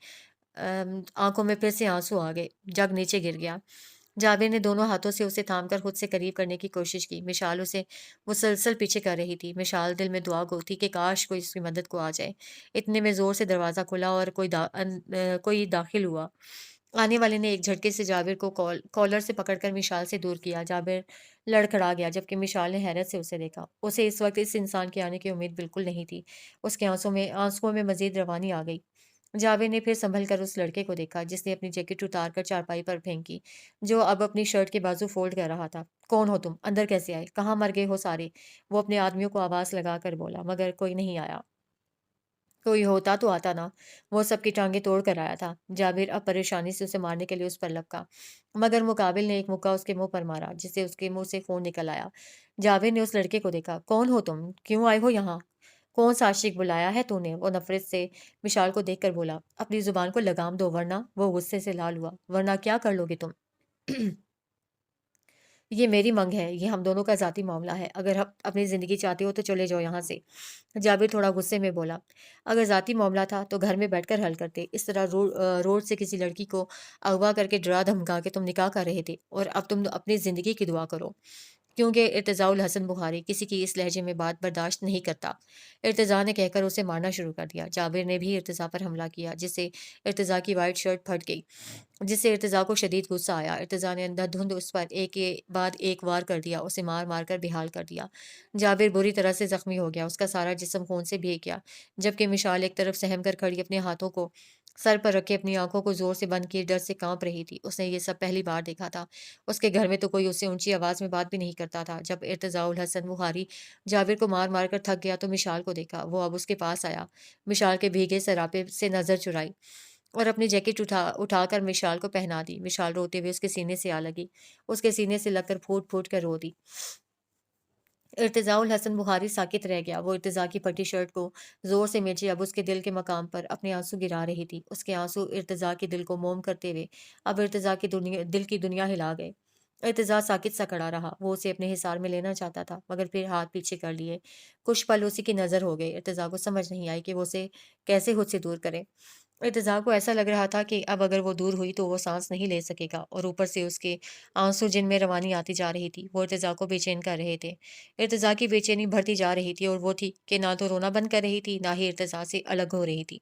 آنکھوں میں پھر سے آنسو آ گئے، جگ نیچے گر گیا۔ جابر نے دونوں ہاتھوں سے اسے تھام کر خود سے قریب کرنے کی کوشش کی۔ مشال اسے مسلسل پیچھے کر رہی تھی۔ مشال دل میں دعا گو تھی کہ کاش کوئی اس کی مدد کو آ جائے۔ اتنے میں زور سے دروازہ کھلا اور کوئی داخل ہوا۔ آنے والے نے ایک جھٹکے سے جابر کو کالر سے پکڑ کر مشال سے دور کیا۔ جابر لڑکھڑا گیا، جبکہ مشال نے حیرت سے اسے دیکھا۔ اسے اس وقت اس انسان کے آنے کی امید بالکل نہیں تھی۔ اس کے آنسوؤں میں مزید روانی آ گئی۔ جابر نے پھر سنبھل کر اس لڑکے کو دیکھا، جس نے اپنی جیکٹ اتار کر چارپائی پر پھینکی، جو اب اپنی شرٹ کے بازو فولڈ کر رہا تھا۔ کون ہو تم؟ اندر کیسے آئے؟ کہاں مر گئے ہو سارے؟ وہ اپنے آدمیوں کو آواز لگا کر بولا، مگر کوئی نہیں آیا۔ کوئی ہوتا تو آتا نا، وہ سب کی ٹانگیں توڑ کر آیا تھا۔ جابر اب پریشانی سے اسے مارنے کے لیے اس پر لپکا، مگر مقابل نے ایک مکہ اس کے منہ پر مارا، جس سے اس کے منہ سے خون نکل آیا۔ جابر نے اس لڑکے کو دیکھا۔ کون ہو تم؟ کیوں آئے ہو یہاں؟ کون سا عاشق بلایا ہے تو نے؟ وہ نفرت سے مشال کو دیکھ کر بولا۔ اپنی زبان کو لگام دو ورنہ، وہ غصے سے لال ہوا، ورنہ کیا کر لو گے تم؟ یہ میری منگ ہے، یہ ہم دونوں کا ذاتی معاملہ ہے، اگر آپ اپنی زندگی چاہتے ہو تو چلے جاؤ یہاں سے۔ جابر تھوڑا غصے میں بولا، اگر ذاتی معاملہ تھا تو گھر میں بیٹھ کر حل کرتے، اس طرح روڈ سے کسی لڑکی کو اغوا کر کے ڈرا دھمکا کے تم نکاح کر رہے تھے، اور اب تم اپنی زندگی کی دعا کرو، کیونکہ ارتضاء الحسن بخاری کسی کی اس لہجے میں بات برداشت نہیں کرتا۔ ارتضاء نے کہہ کر اسے مارنا شروع کر دیا۔ جابر نے بھی ارتضاء پر حملہ کیا، جس سے ارتضاء کی وائٹ شرٹ پھٹ گئی، جس سے ارتضاء کو شدید غصہ آیا۔ ارتضاء نے اندھا دھند اس پر ایک کے بعد ایک وار کر دیا، اسے مار مار کر بےحال کر دیا۔ جابر بری طرح سے زخمی ہو گیا، اس کا سارا جسم خون سے بھیگ گیا، جبکہ مشال ایک طرف سہم کر کھڑی اپنے ہاتھوں کو سر پر رکھے اپنی آنکھوں کو زور سے بند کیے ڈر سے کانپ رہی تھی۔ اس نے یہ سب پہلی بار دیکھا تھا۔ اس کے گھر میں تو کوئی اس سے اونچی آواز میں بات بھی نہیں کرتا تھا۔ جب ارتضاء الحسن بخاری جابر کو مار مار کر تھک گیا تو مشال کو دیکھا، وہ اب اس کے پاس آیا، مشال کے بھیگے سراپے سے نظر چرائی اور اپنی جیکٹ اٹھا کر مشال کو پہنا دی۔ مشال روتے ہوئے اس کے سینے سے آ لگی، اس کے سینے سے لگ کر پھوٹ پھوٹ کر رو دی۔ ارتضاء الحسن بخاری ساکت رہ گیا۔ وہ ارتضاء کی پھٹی شرٹ کو زور سے میچے اب اس کے دل کے مقام پر اپنے آنسو گرا رہی تھی۔ اس کے آنسو ارتضاء کے دل کو موم کرتے ہوئے اب ارتضاء کی دل کی دنیا ہلا گئے۔ ارتضاء ساکت سا کھڑا رہا، وہ اسے اپنے حصار میں لینا چاہتا تھا، مگر پھر ہاتھ پیچھے کر لیے۔ کچھ پل اسی کی نظر ہو گئے۔ ارتضاء کو سمجھ نہیں آئی کہ وہ اسے کیسے خود سے دور کرے۔ ارتضاء کو ایسا لگ رہا تھا کہ اب اگر وہ دور ہوئی تو وہ سانس نہیں لے سکے گا، اور اوپر سے اس کے آنسو جن میں روانی آتی جا رہی تھی وہ ارتضاء کو بے چین کر رہے تھے۔ ارتضاء کی بے چینی بڑھتی جا رہی تھی، اور وہ تھی کہ نہ تو رونا بند کر رہی تھی، نہ ہی ارتضاء سے الگ ہو رہی تھی۔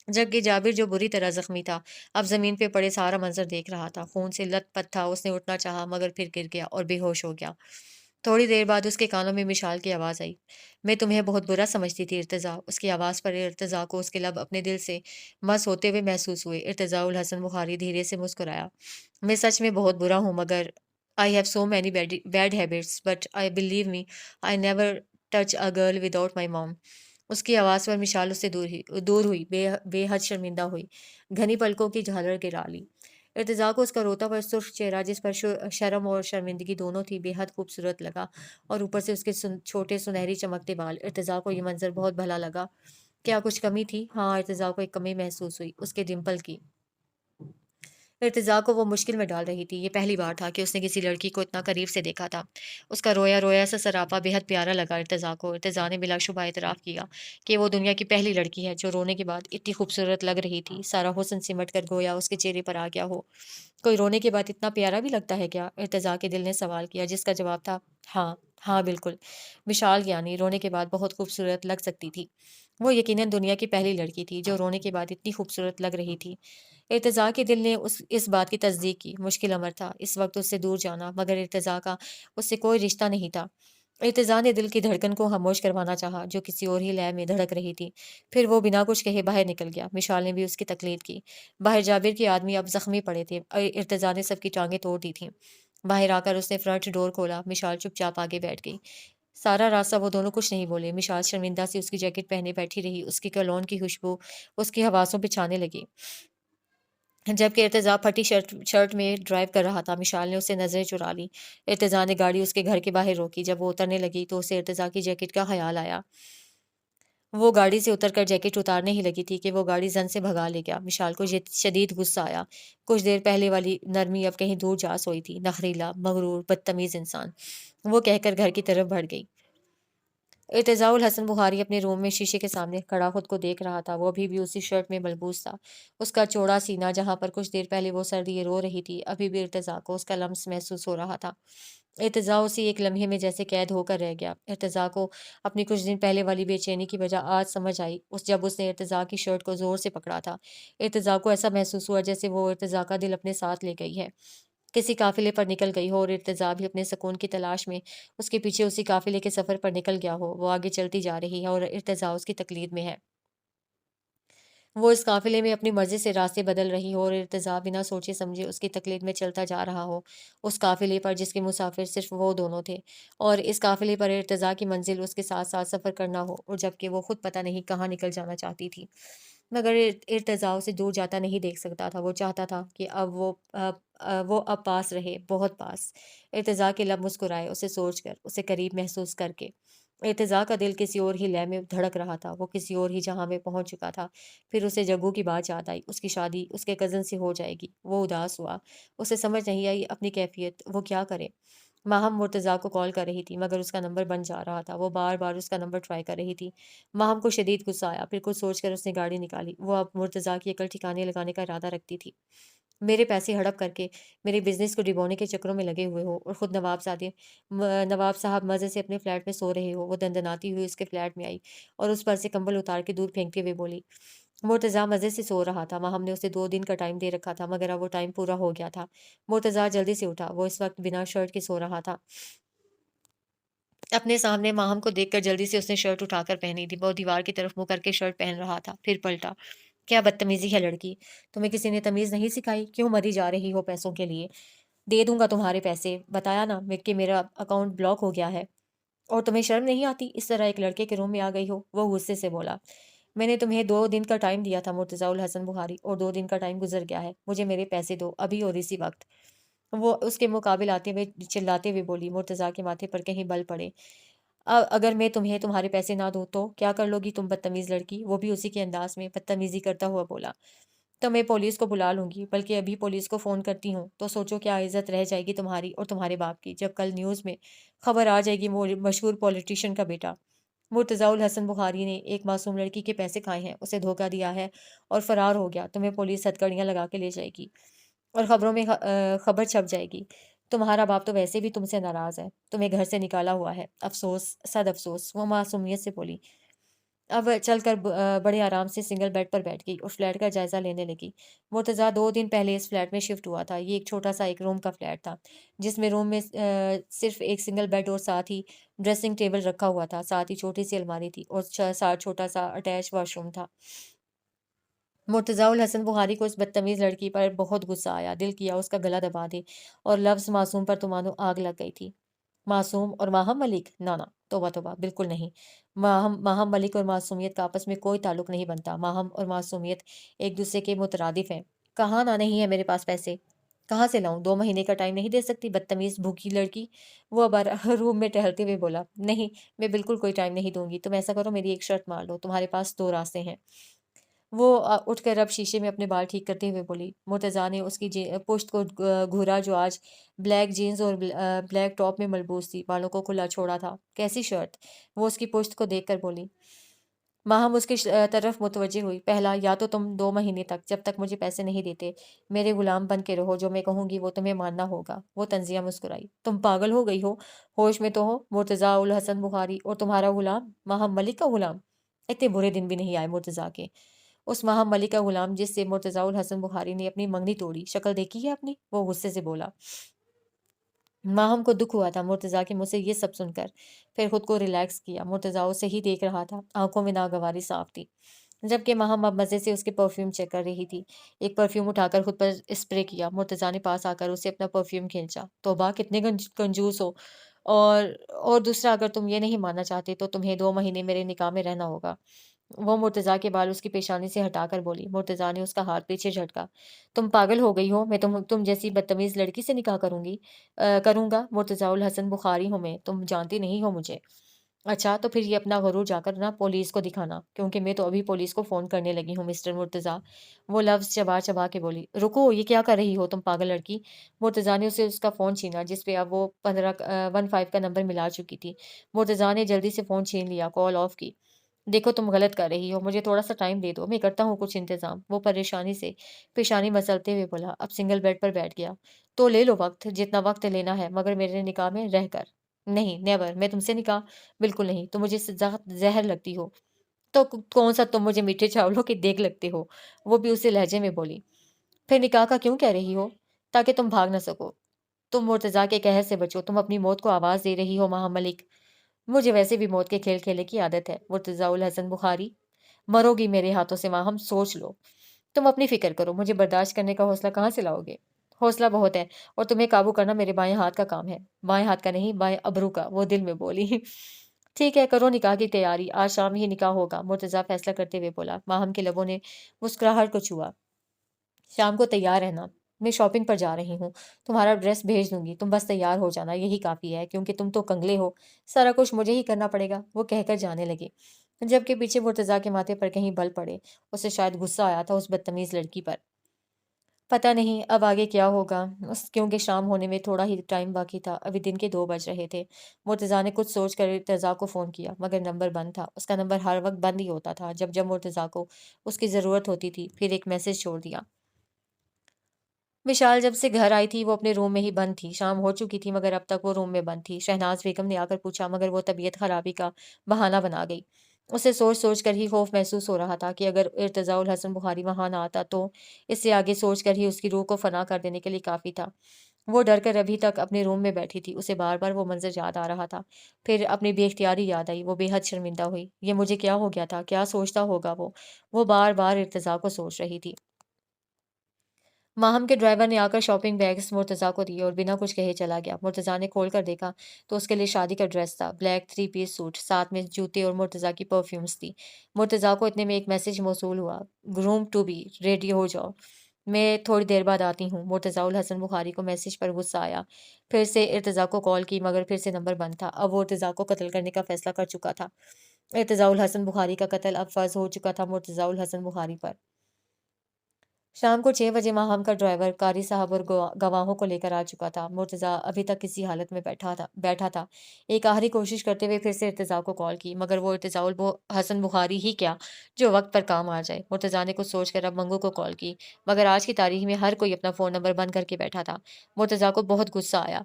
جبکہ جابر جو بری طرح زخمی تھا اب زمین پہ پڑے سارا منظر دیکھ رہا تھا، خون سے لت پت تھا۔ اس نے اٹھنا چاہا مگر پھر گر گیا اور بے ہوش ہو گیا۔ تھوڑی دیر بعد اس کے کانوں میں مشال کی آواز آئی، میں تمہیں بہت برا سمجھتی تھی ارتضاء۔ اس کی آواز پر ارتضاء کو اس کے لب اپنے دل سے مس ہوتے ہوئے محسوس ہوئے۔ ارتضاء الحسن بخاری دھیرے سے مسکرایا، میں سچ میں بہت برا ہوں، مگر I have so many bad habits, but I believe me, I never touch a girl without my mom۔ اس کی آواز پر مشال اس سے دور ہوئی، بے حد شرمندہ ہوئی، گھنی پلکوں کی جھالر گرا لی۔ ارتزا کو اس کا روتا ہوا سرخ چہرہ جس پر شرم اور شرمندگی دونوں تھی بے حد خوبصورت لگا، اور اوپر سے اس کے چھوٹے سنہری چمکتے بال۔ ارتزا کو یہ منظر بہت بھلا لگا۔ کیا کچھ کمی تھی؟ ہاں، ارتزا کو ایک کمی محسوس ہوئی، اس کے ڈمپل کی۔ ارتزا کو وہ مشکل میں ڈال رہی تھی۔ یہ پہلی بار تھا کہ اس نے کسی لڑکی کو اتنا قریب سے دیکھا تھا۔ اس کا رویا رویا سا سراپا بے حد پیارا لگا ارتزا کو۔ ارتزا نے بلا شبہ اعتراف کیا کہ وہ دنیا کی پہلی لڑکی ہے جو رونے کے بعد اتنی خوبصورت لگ رہی تھی۔ سارا حسن سمٹ کر گویا اس کے چہرے پر آ گیا ہو۔ کوئی رونے کے بعد اتنا پیارا بھی لگتا ہے کیا؟ ارتزا کے دل نے سوال کیا، جس کا جواب تھا ہاں، ہاں بالکل۔ وشال یعنی رونے کے بعد بہت خوبصورت لگ سکتی تھی۔ وہ یقیناً دنیا کی پہلی لڑکی تھی جو رونے کے بعد اتنی خوبصورت لگ رہی تھی۔ ارتزا کے دل نے اس بات کی تصدیق کی۔ مشکل امر تھا اس وقت اس سے دور جانا، مگر ارتزا کا اس سے کوئی رشتہ نہیں تھا۔ ارتزا نے دل کی دھڑکن کو خاموش کروانا چاہا جو کسی اور ہی لے میں دھڑک رہی تھی۔ پھر وہ بنا کچھ کہے باہر نکل گیا۔ مشال نے بھی اس کی تقلید کی۔ باہر جابر کے آدمی اب زخمی پڑے تھے۔ ارتزا نے سب کی ٹانگیں توڑ دی تھیں۔ باہر آ کر اس نے فرنٹ ڈور کھولا۔ مشال چپ چاپ آگے بیٹھ گئی۔ سارا راستہ وہ دونوں کچھ نہیں بولے۔ مشال شرمندہ سے اس کی جیکٹ پہنے بیٹھی رہی۔ اس کی کولون کی خوشبو اس کی حواسوں پہ چھانے لگی۔ جبکہ ارتزا پھٹی شرٹ میں ڈرائیو کر رہا تھا، مشال نے اسے نظریں چرا لی۔ ارتزا نے گاڑی اس کے گھر کے باہر روکی۔ جب وہ اترنے لگی تو اسے ارتزا کی جیکٹ کا خیال آیا۔ وہ گاڑی سے اتر کر جیکٹ اتارنے ہی لگی تھی کہ وہ گاڑی زن سے بھگا لے گیا۔ مشال کو شدید غصہ آیا۔ کچھ دیر پہلے والی نرمی اب کہیں دور جا سوئی تھی۔ نخریلا، مغرور، بدتمیز انسان، وہ کہہ کر گھر کی طرف بڑھ گئی۔ ارتضاء الحسن بخاری اپنے روم میں شیشے کے سامنے کھڑا خود کو دیکھ رہا تھا۔ وہ ابھی بھی اسی شرٹ میں ملبوس تھا۔ اس کا چوڑا سینہ جہاں پر کچھ دیر پہلے وہ سر دیے رو رہی تھی، ابھی بھی ارتضاء کو اس کا لمس محسوس ہو رہا تھا۔ ارتضاء اسی ایک لمحے میں جیسے قید ہو کر رہ گیا۔ ارتضاء کو اپنی کچھ دن پہلے والی بے چینی کی وجہ آج سمجھ آئی، جب اس نے ارتضاء کی شرٹ کو زور سے پکڑا تھا۔ ارتضاء کو ایسا محسوس ہوا جیسے وہ ارتضاء کا دل اپنے ساتھ لے گئی ہے، کسی قافلے پر نکل گئی ہو، اور ارتضاء بھی اپنے سکون کی تلاش میں اس کے پیچھے اسی قافلے کے سفر پر نکل گیا ہو۔ وہ آگے چلتی جا رہی ہے اور ارتضاء اس کی تقلید میں ہے۔ وہ اس قافلے میں اپنی مرضی سے راستے بدل رہی ہو اور ارتضاء بنا سوچے سمجھے اس کی تقلید میں چلتا جا رہا ہو، اس قافلے پر جس کے مسافر صرف وہ دونوں تھے، اور اس قافلے پر ارتضاء کی منزل اس کے ساتھ ساتھ سفر کرنا ہو، اور جبکہ وہ خود پتہ نہیں کہاں نکل جانا چاہتی تھی، مگر ارتضاء اسے دور جاتا نہیں دیکھ سکتا تھا۔ وہ چاہتا تھا کہ وہ اب پاس رہے، بہت پاس۔ ارتضاء کے لب مسکرائے، اسے سوچ کر، اسے قریب محسوس کر کے۔ ارتضاء کا دل کسی اور ہی لے میں دھڑک رہا تھا، وہ کسی اور ہی جہاں میں پہنچ چکا تھا۔ پھر اسے جگو کی بات یاد آئی، اس کی شادی اس کے کزن سے ہو جائے گی۔ وہ اداس ہوا، اسے سمجھ نہیں آئی اپنی کیفیت، وہ کیا کرے۔ ماہم مرتضیٰ کو کال کر رہی تھی، مگر اس کا نمبر بند جا رہا تھا۔ وہ بار بار اس کا نمبر ٹرائی کر رہی تھی۔ ماہم کو شدید غصہ آیا، پھر کچھ سوچ کر اس نے گاڑی نکالی۔ وہ اب مرتضیٰ کی عقل ٹھکانے لگانے کا ارادہ رکھتی تھی۔ میرے پیسے ہڑپ کر کے میرے بزنس کو ڈبونے کے چکروں میں لگے ہوئے ہو، اور خود نواب صاحب مزے سے اپنے فلیٹ میں سو رہے ہو۔ وہ دندناتی ہوئی اس کے فلیٹ میں آئی اور اس پر سے کمبل اتار کے دور پھینکتے ہوئے بولی۔ مرتضیٰ مزے سے سو رہا تھا۔ ہم نے اسے 2 دن کا ٹائم دے رکھا تھا، مگر اب وہ ٹائم پورا ہو گیا تھا۔ مرتضیٰ جلدی سے اٹھا، وہ اس وقت بنا شرٹ کے سو رہا تھا۔ اپنے سامنے ماہم کو دیکھ کر جلدی سے اس نے شرٹ اٹھا کر پہنی دی۔ وہ دیوار کی طرف منہ کر کے شرٹ پہن رہا تھا، پھر پلٹا۔ کیا بدتمیزی ہے لڑکی، تمہیں کسی نے تمیز نہیں سکھائی؟ کیوں مری جا رہی ہو پیسوں کے لیے؟ دے دوں گا تمہارے پیسے، بتایا نا کہ میرا اکاؤنٹ بلاک ہو گیا ہے، اور تمہیں شرم نہیں آتی اس طرح ایک لڑکے کے روم میں آ گئی ہو؟ وہ غصے سے بولا۔ میں نے تمہیں 2 دن کا ٹائم دیا تھا مرتضیٰ الحسن بخاری، اور 2 دن کا ٹائم گزر گیا ہے۔ مجھے میرے پیسے دو، ابھی اور اسی وقت۔ وہ اس کے مقابل آتے ہوئے چلاتے ہوئے بولی۔ مرتضیٰ کے ماتھے پر کہیں بل پڑے۔ اگر میں تمہیں تمہارے پیسے نہ دوں تو کیا کر لو گی تم بدتمیز لڑکی؟ وہ بھی اسی کے انداز میں بدتمیزی کرتا ہوا بولا۔ تو میں پولیس کو بلا لوں گی، بلکہ ابھی پولیس کو فون کرتی ہوں تو سوچو کیا عزت رہ جائے گی تمہاری اور تمہارے باپ کی، جب کل نیوز میں خبر آ جائے گی وہ مشہور پولیٹیشین کا بیٹا مرتضیٰ الحسن بخاری نے ایک معصوم لڑکی کے پیسے کھائے ہیں، اسے دھوکہ دیا ہے اور فرار ہو گیا۔ تمہیں پولیس ہتھکڑیاں لگا کے لے جائے گی اور خبروں میں خبر چھپ جائے گی۔ تمہارا باپ تو ویسے بھی تم سے ناراض ہے، تمہیں گھر سے نکالا ہوا ہے۔ افسوس، صد افسوس، وہ معصومیت سے بولی۔ اب چل کر بڑے آرام سے سنگل بیڈ پر بیٹھ گئی اور فلیٹ کا جائزہ لینے لگی۔ مرتضیٰ 2 دن پہلے اس فلیٹ میں شفٹ ہوا تھا۔ یہ ایک چھوٹا سا ایک روم کا فلیٹ تھا، جس میں روم میں صرف ایک سنگل بیڈ اور ساتھ ہی ڈریسنگ ٹیبل رکھا ہوا تھا، ساتھ ہی چھوٹی سی الماری تھی اور ساتھ چھوٹا سا اٹیچ واش روم تھا۔ مرتضیٰ الحسن بخاری کو اس بدتمیز لڑکی پر بہت غصہ آیا، دل کیا اس کا گلا دبا دے، اور لفظ معصوم پر تو مانو آگ لگ گئی تھی۔ معصوم اور ماہم ملک؟ نہ نہ، توبہ توبہ، بالکل نہیں۔ ماہم ملک اور معصومیت کا آپس میں کوئی تعلق نہیں بنتا۔ ماہم اور معصومیت ایک دوسرے کے مترادف ہیں۔ کہاں نہ نہیں ہے میرے پاس پیسے، کہاں سے لاؤں؟ 2 مہینے کا ٹائم نہیں دے سکتی؟ بدتمیز بھوکی لڑکی، وہ اب روم میں ٹہلتے ہوئے بولا۔ نہیں، میں بالکل کوئی ٹائم نہیں دوں گی، تم ایسا کرو میری ایک شرط مار لو، تمہارے پاس 2 راستے ہیں۔ وہ اٹھ کر اب شیشے میں اپنے بال ٹھیک کرتے ہوئے بولی۔ مرتضیٰ نے اس کی پشت کو گھورا جو آج بلیک جینز اور بلیک ٹاپ میں ملبوس تھی، بالوں کو کھلا چھوڑا تھا۔ کیسی شرط؟ وہ اس کی پشت کو دیکھ کر بولی۔ ماہم اس کی طرف متوجہ ہوئی۔ پہلا، یا تو تم 2 مہینے تک، جب تک مجھے پیسے نہیں دیتے، میرے غلام بن کے رہو، جو میں کہوں گی وہ تمہیں ماننا ہوگا۔ وہ طنزیہ مسکرائی۔ تم پاگل ہو گئی ہو؟ ہوش میں تو ہو؟ مرتضیٰ الحسن بخاری اور تمہارا غلام ماہم ملک کا غلام؟ اتنے برے دن بھی نہیں آئے مرتضیٰ کے۔ اس ماہم ملک کا غلام جس سے مرتضیٰ الحسن بخاری نے اپنی منگنی توڑی، شکل دیکھی ہے اپنی؟ وہ غصے سے بولا۔ ماہم کو دکھ ہوا تھا مرتضیٰ کے منہ سے یہ سب سن کر، پھر خود کو ریلیکس کیا۔ مرتضیٰ اسے ہی دیکھ رہا تھا، آنکھوں میں ناگواری صاف تھی، جبکہ ماہم اب مزے سے اس کے پرفیوم چیک کر رہی تھی۔ ایک پرفیوم اٹھا کر خود پر اسپرے کیا۔ مرتضیٰ نے پاس آ کر اسے اپنا پرفیوم کھینچا۔ توبہ، کتنے کنجوس ہو! اور اور دوسرا، اگر تم یہ نہیں ماننا چاہتے تو تمہیں 2 مہینے میرے نکاح میں رہنا ہوگا۔ وہ مرتضیٰ کے بال اس کی پیشانی سے ہٹا کر بولی۔ مرتضیٰ نے اس کا ہاتھ پیچھے جھٹکا۔ تم پاگل ہو گئی ہو؟ میں تم جیسی بدتمیز لڑکی سے نکاح کروں گا؟ مرتضیٰ الحسن بخاری ہوں میں، تم جانتی نہیں ہو مجھے۔ اچھا، تو پھر یہ اپنا غرور جا کر نہ پولیس کو دکھانا، کیونکہ میں تو ابھی پولیس کو فون کرنے لگی ہوں مسٹر مرتضیٰ۔ وہ لفظ چبا چبا کے بولی۔ رکو، یہ کیا کر رہی ہو تم پاگل لڑکی؟ مرتضیٰ نے اسے اس کا فون چھینا جس پہ اب وہ 15 کا نمبر ملا چکی تھی۔ مرتضیٰ نے جلدی سے فون چھین لیا، کال آف کی۔ دیکھو، تم غلط کر رہی ہو، مجھے تھوڑا سا ٹائم دے دو، میں کرتا ہوں کچھ انتظام۔ وہ پریشانی سے پیشانی مسلتے ہوئے بولا۔ اب سنگل بیڈ پر بیٹھ گیا۔ تو لے لو وقت، جتنا وقت لینا ہے، مگر میرے نکاح میں رہ کر۔ نہیں، نیور، میں تم سے نکاح بالکل نہیں، تم مجھے زہر لگتی ہو۔ تو کون سا تم مجھے میٹھے چاولوں کے دیگ لگتے ہو؟ وہ بھی اسی لہجے میں بولی۔ پھر نکاح کا کیوں کہہ رہی ہو؟ تاکہ تم بھاگ نہ سکو، تم مرتضیٰ کے قہر سے بچو، تم اپنی موت کو آواز دے رہی ہو مہا ملک۔ مجھے ویسے بھی موت کے کھیل کھیلنے کی عادت ہے مرتضیٰ الحسن بخاری۔ مرو گی میرے ہاتھوں سے ماہم، سوچ لو۔ تم اپنی فکر کرو، مجھے برداشت کرنے کا حوصلہ کہاں سے لاؤ گے؟ حوصلہ بہت ہے، اور تمہیں قابو کرنا میرے بائیں ہاتھ کا کام ہے۔ بائیں ہاتھ کا نہیں، بائیں ابرو کا، وہ دل میں بولی۔ ٹھیک ہے، کرو نکاح کی تیاری، آج شام ہی نکاح ہوگا، مرتضیٰ فیصلہ کرتے ہوئے بولا۔ ماہم کے لبوں نے مسکراہٹ کو چھوا۔ شام کو تیار رہنا، میں شاپنگ پر جا رہی ہوں، تمہارا ڈریس بھیج دوں گی، تم بس تیار ہو جانا، یہی کافی ہے، کیونکہ تم تو کنگلے ہو، سارا کچھ مجھے ہی کرنا پڑے گا، وہ کہہ کر جانے لگے، جبکہ پیچھے مرتضیٰ کے ماتھے پر کہیں بل پڑے۔ اسے شاید غصہ آیا تھا اس بدتمیز لڑکی پر۔ پتہ نہیں اب آگے کیا ہوگا، کیونکہ شام ہونے میں تھوڑا ہی ٹائم باقی تھا، ابھی دن کے 2 بج رہے تھے۔ مرتضیٰ نے کچھ سوچ کر ارتضیٰ کو فون کیا، مگر نمبر بند تھا۔ اس کا نمبر ہر وقت بند ہی ہوتا تھا جب مرتضیٰ کو اس کی ضرورت ہوتی تھی۔ پھر ایک میسج چھوڑ دیا۔ وشال جب سے گھر آئی تھی وہ اپنے روم میں ہی بند تھی۔ شام ہو چکی تھی مگر اب تک وہ روم میں بند تھی۔ شہناز بیگم نے آ کر پوچھا مگر وہ طبیعت خرابی کا بہانہ بنا گئی۔ اسے سوچ سوچ کر ہی خوف محسوس ہو رہا تھا کہ اگر ارتضاء الحسن بخاری وہاں نہ آتا تو اس سے آگے سوچ کر ہی اس کی روح کو فنا کر دینے کے لیے کافی تھا۔ وہ ڈر کر ابھی تک اپنے روم میں بیٹھی تھی۔ اسے بار بار وہ منظر یاد آ رہا تھا، پھر اپنی بے اختیاری یاد آئی۔ وہ بے حد شرمندہ ہوئی۔ یہ مجھے کیا ہو گیا تھا، کیا سوچتا ہوگا وہ بار بار ارتضاء کو سوچ رہی تھی۔ ماہم کے ڈرائیور نے آ کر شاپنگ بیگز مرتضیٰ کو دیے اور بنا کچھ کہے چلا گیا۔ مرتضیٰ نے کھول کر دیکھا تو اس کے لیے شادی کا ڈریس تھا، بلیک 3 پیس سوٹ، ساتھ میں جوتے اور مرتضیٰ کی پرفیومز تھی۔ مرتضیٰ کو اتنے میں ایک میسج موصول ہوا، گروم ٹو بی، ریڈی ہو جاؤ، میں تھوڑی دیر بعد آتی ہوں۔ مرتضیٰ الحسن بخاری کو میسج پر غصہ آیا، پھر سے ارتضیٰ کو کال کی مگر پھر سے نمبر بند تھا۔ اب وہ ارتضیٰ کو قتل کرنے کا فیصلہ کر چکا تھا۔ ارتضاء الحسن بخاری کا قتل اب فرض ہو چکا تھا مرتضیٰ الحسن بخاری پر۔ شام کو 6 بجے ماہم کا ڈرائیور قاری صاحب اور گواہوں کو لے کر آ چکا تھا۔ مرتضیٰ ابھی تک کسی حالت میں بیٹھا تھا۔ ایک آخری کوشش کرتے ہوئے پھر سے ارتضیٰ کو کال کی مگر وہ ارتضاء الحسن بخاری ہی کیا جو وقت پر کام آ جائے۔ مرتضیٰ نے کچھ سوچ کر اب منگو کو کال کی مگر آج کی تاریخ میں ہر کوئی اپنا فون نمبر بند کر کے بیٹھا تھا۔ مرتضیٰ کو بہت غصہ آیا۔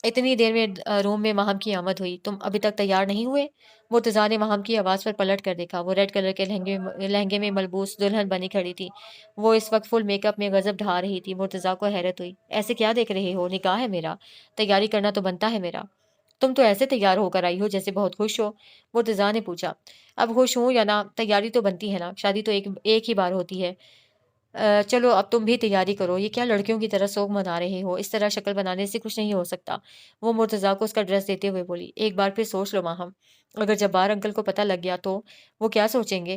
اتنی دیر میں روم میں ماہم کی آمد ہوئی۔ تم ابھی تک تیار نہیں ہوئے؟ مرتضیٰ نے ماہم کی آواز پر پلٹ کر دیکھا۔ وہ ریڈ کلر کے لہنگے میں ملبوس دلہن بنی کھڑی تھی۔ وہ اس وقت فل میک اپ میں غضب ڈھا رہی تھی۔ مرتضیٰ کو حیرت ہوئی۔ ایسے کیا دیکھ رہے ہو؟ نکاح ہے میرا، تیاری کرنا تو بنتا ہے میرا۔ تم تو ایسے تیار ہو کر آئی ہو جیسے بہت خوش ہو، مرتضیٰ نے پوچھا۔ اب خوش ہوں یا نہ، تیاری تو بنتی ہے نا، شادی تو ایک ہی بار ہوتی ہے۔ چلو اب تم بھی تیاری کرو، یہ کیا لڑکیوں کی طرح سوگ منا رہے ہو؟ اس طرح شکل بنانے سے کچھ نہیں ہو سکتا۔ وہ مرتضیٰ کو اس کا ڈریس دیتے ہوئے بولی۔ ایک بار پھر سوچ لو ماہم، اگر جبار انکل کو پتہ لگ گیا تو وہ کیا سوچیں گے؟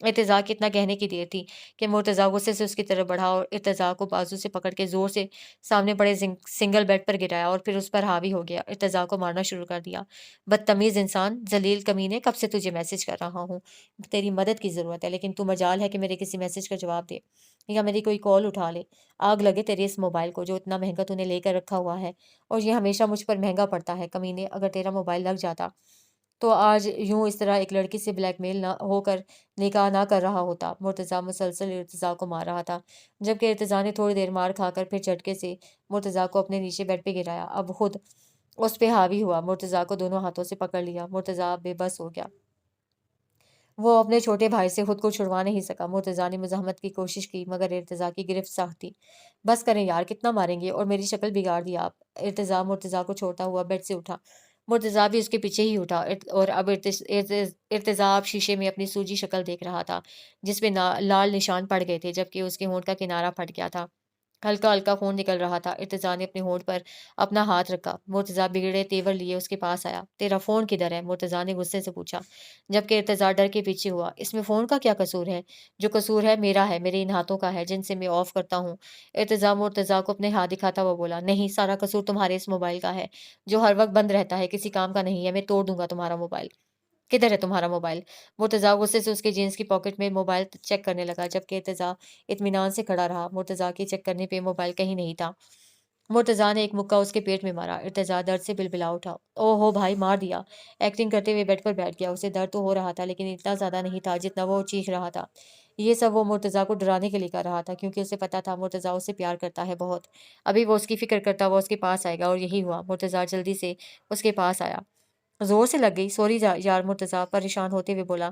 ارتضیٰ کی اتنا کہنے کی دیر تھی کہ مرتضیٰ غصے سے اس کی طرف بڑھا اور ارتضیٰ کو بازو سے پکڑ کے زور سے سامنے پڑے سنگل بیڈ پر گرایا اور پھر اس پر حاوی ہو گیا۔ ارتضیٰ کو مارنا شروع کر دیا۔ بدتمیز انسان، ذلیل کمینے، کب سے تجھے میسج کر رہا ہوں، تیری مدد کی ضرورت ہے، لیکن تو مجال ہے کہ میرے کسی میسج کا جواب دے یا میری کوئی کال اٹھا لے۔ آگ لگے تیرے اس موبائل کو جو اتنا مہنگا تو نے لے کر رکھا ہوا ہے، اور یہ ہمیشہ مجھ پر مہنگا پڑتا ہے۔ کمینے، اگر تیرا موبائل لگ جاتا تو آج یوں اس طرح ایک لڑکی سے بلیک میل نہ ہو کر نکاح نہ کر رہا ہوتا۔ مرتضیٰ مسلسل ارتضیٰ کو مار رہا تھا، جبکہ ارتضیٰ نے تھوڑی دیر مار کھا کر پھر جھٹکے سے مرتضیٰ کو اپنے نیچے بیڈ پہ گرایا۔ اب خود اس پہ حاوی ہوا، مرتضیٰ کو دونوں ہاتھوں سے پکڑ لیا۔ مرتضیٰ بے بس ہو گیا، وہ اپنے چھوٹے بھائی سے خود کو چھڑوا نہیں سکا۔ مرتضیٰ نے مزاحمت کی کوشش کی مگر ارتضیٰ کی گرفت سخت تھی۔ بس کریں یار، کتنا ماریں گے، اور میری شکل بگاڑ دی آپ۔ ارتضیٰ مرتضیٰ کو چھوڑتا ہوا بیڈ سے اٹھا۔ مرتضیٰ بھی اس کے پیچھے ہی اٹھا، اور اب ارتضیٰ اب شیشے میں اپنی سوجی شکل دیکھ رہا تھا جس پہ لال نشان پڑ گئے تھے، جبکہ اس کے ہونٹ کا کنارہ پھٹ گیا تھا، ہلکا ہلکا خون نکل رہا تھا۔ ارتضیٰ نے اپنے ہونٹ پر اپنا ہاتھ رکھا۔ مرتضیٰ بگڑے تیور لیے اس کے پاس آیا۔ تیرا فون کدھر ہے؟ مرتضیٰ نے غصے سے پوچھا، جبکہ ارتضیٰ ڈر کے پیچھے ہوا۔ اس میں فون کا کیا قصور ہے؟ جو قصور ہے میرا ہے، میرے ان ہاتھوں کا ہے جن سے میں آف کرتا ہوں۔ ارتضیٰ مرتضیٰ کو اپنے ہاتھ دکھاتا ہوا بولا، نہیں، سارا قصور تمہارے اس موبائل کا ہے جو ہر وقت بند رہتا ہے، کسی کام کا نہیں ہے، میں توڑ دوں گا تمہارا موبائل۔ کدھر ہے تمہارا موبائل؟ مرتضیٰ غصے سے اس کے جینس کی پاکٹ میں موبائل چیک کرنے لگا، جبکہ ارتضیٰ اطمینان سے کھڑا رہا۔ مرتضیٰ کے چیک کرنے پہ موبائل کہیں نہیں تھا۔ مرتضیٰ نے ایک مکہ اس کے پیٹ میں مارا۔ ارتضیٰ درد سے بلبلا اٹھا۔ او ہو بھائی، مار دیا! ایکٹنگ کرتے ہوئے بیڈ پر بیٹھ گیا۔ اسے درد تو ہو رہا تھا لیکن اتنا زیادہ نہیں تھا جتنا وہ چیخ رہا تھا۔ یہ سب وہ مرتضیٰ کو ڈرانے کے لیے کر رہا تھا، کیونکہ اسے پتا تھا مرتضیٰ اسے پیار کرتا ہے بہت۔ ابھی وہ اس کی فکر کرتا ہوا اس کے پاس آئے گا، اور یہی ہوا۔ مرتضیٰ جلدی سے اس کے پاس آیا۔ زور سے لگ گئی؟ سوری یار، مرتضیٰ پریشان ہوتے ہوئے بولا۔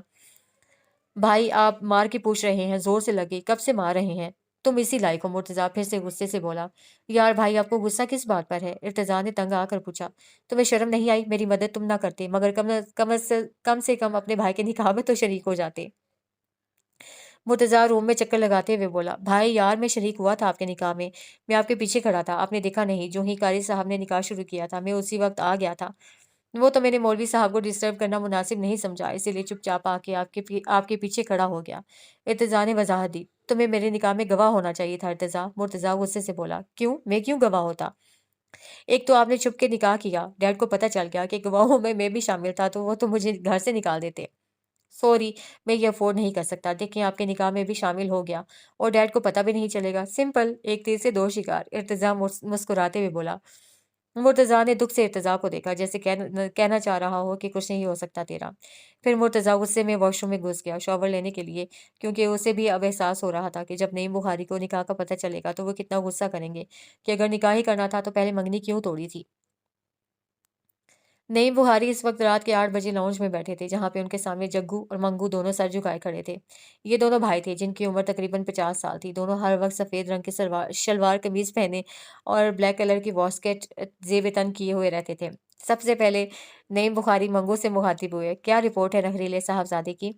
بھائی آپ مار کے پوچھ رہے ہیں، زور سے لگ گئی؟ کب سے مار رہے ہیں؟ تم اسی لائق ہو، مرتضیٰ پھر سے غصے سے بولا۔ یار بھائی، آپ کو غصہ کس بات پر ہے؟ ارتضیٰ نے تنگ آ کر پوچھا۔ تمہیں شرم نہیں آئی؟ میری مدد تم نہ کرتے مگر کم سے کم اپنے بھائی کے نکاح میں تو شریک ہو جاتے۔ مرتضیٰ روم میں چکر لگاتے ہوئے بولا، بھائی یار، میں شریک ہوا تھا آپ کے نکاح میں آپ کے پیچھے کھڑا تھا، آپ نے دیکھا نہیں؟ جو ہی قاری صاحب نے نکاح شروع کیا تھا میں اسی وقت آ گیا تھا۔ وہ تو میں نے مولوی صاحب کو ڈسٹرب کرنا مناسب نہیں سمجھا، اسی لیے چپ چاپ آ کے آپ کے پیچھے کھڑا ہو گیا۔ ارتضیٰ نے وضاحت دی، تمہیں میرے نکاح میں گواہ ہونا چاہیے تھا ارتضیٰ۔ مرتضیٰ غصے سے بولا، کیوں؟ میں کیوں گواہ ہوتا؟ ایک تو آپ نے چھپ کے نکاح کیا، ڈیڈ کو پتہ چل گیا کہ گواہوں میں بھی شامل تھا تو وہ تو مجھے گھر سے نکال دیتے۔ سوری، میں یہ افورڈ نہیں کر سکتا۔ دیکھیں، آپ کے نکاح میں بھی شامل ہو گیا اور ڈیڈ کو پتہ بھی نہیں چلے گا۔ سمپل، ایک تیر سے دو شکار، ارتضیٰ مسکراتے ہوئے بولا۔ مرتضیٰ نے دکھ سے ارتضیٰ کو دیکھا، جیسے کہنا چاہ رہا ہو کہ کچھ نہیں ہو سکتا تیرا۔ پھر مرتضیٰ غصے میں واش روم میں گھس گیا شاور لینے کے لیے، کیونکہ اسے بھی اب احساس ہو رہا تھا کہ جب نعیم بخاری کو نکاح کا پتہ چلے گا تو وہ کتنا غصہ کریں گے کہ اگر نکاح ہی کرنا تھا تو پہلے منگنی کیوں توڑی تھی۔ نعیم بخاری اس وقت رات کے 8 بجے لاؤنج میں بیٹھے تھے، جہاں پہ ان کے سامنے جگو اور منگو دونوں سر جھکائے کھڑے تھے۔ یہ دونوں بھائی تھے جن کی عمر تقریباً 50 سال تھی۔ دونوں ہر وقت سفید رنگ کے شلوار قمیض پہنے اور بلیک کلر کی واسکٹ زیب تن کیے ہوئے رہتے تھے۔ سب سے پہلے نعیم بخاری منگو سے مخاطب ہوئے، کیا رپورٹ ہے نخریلے صاحبزادے کی؟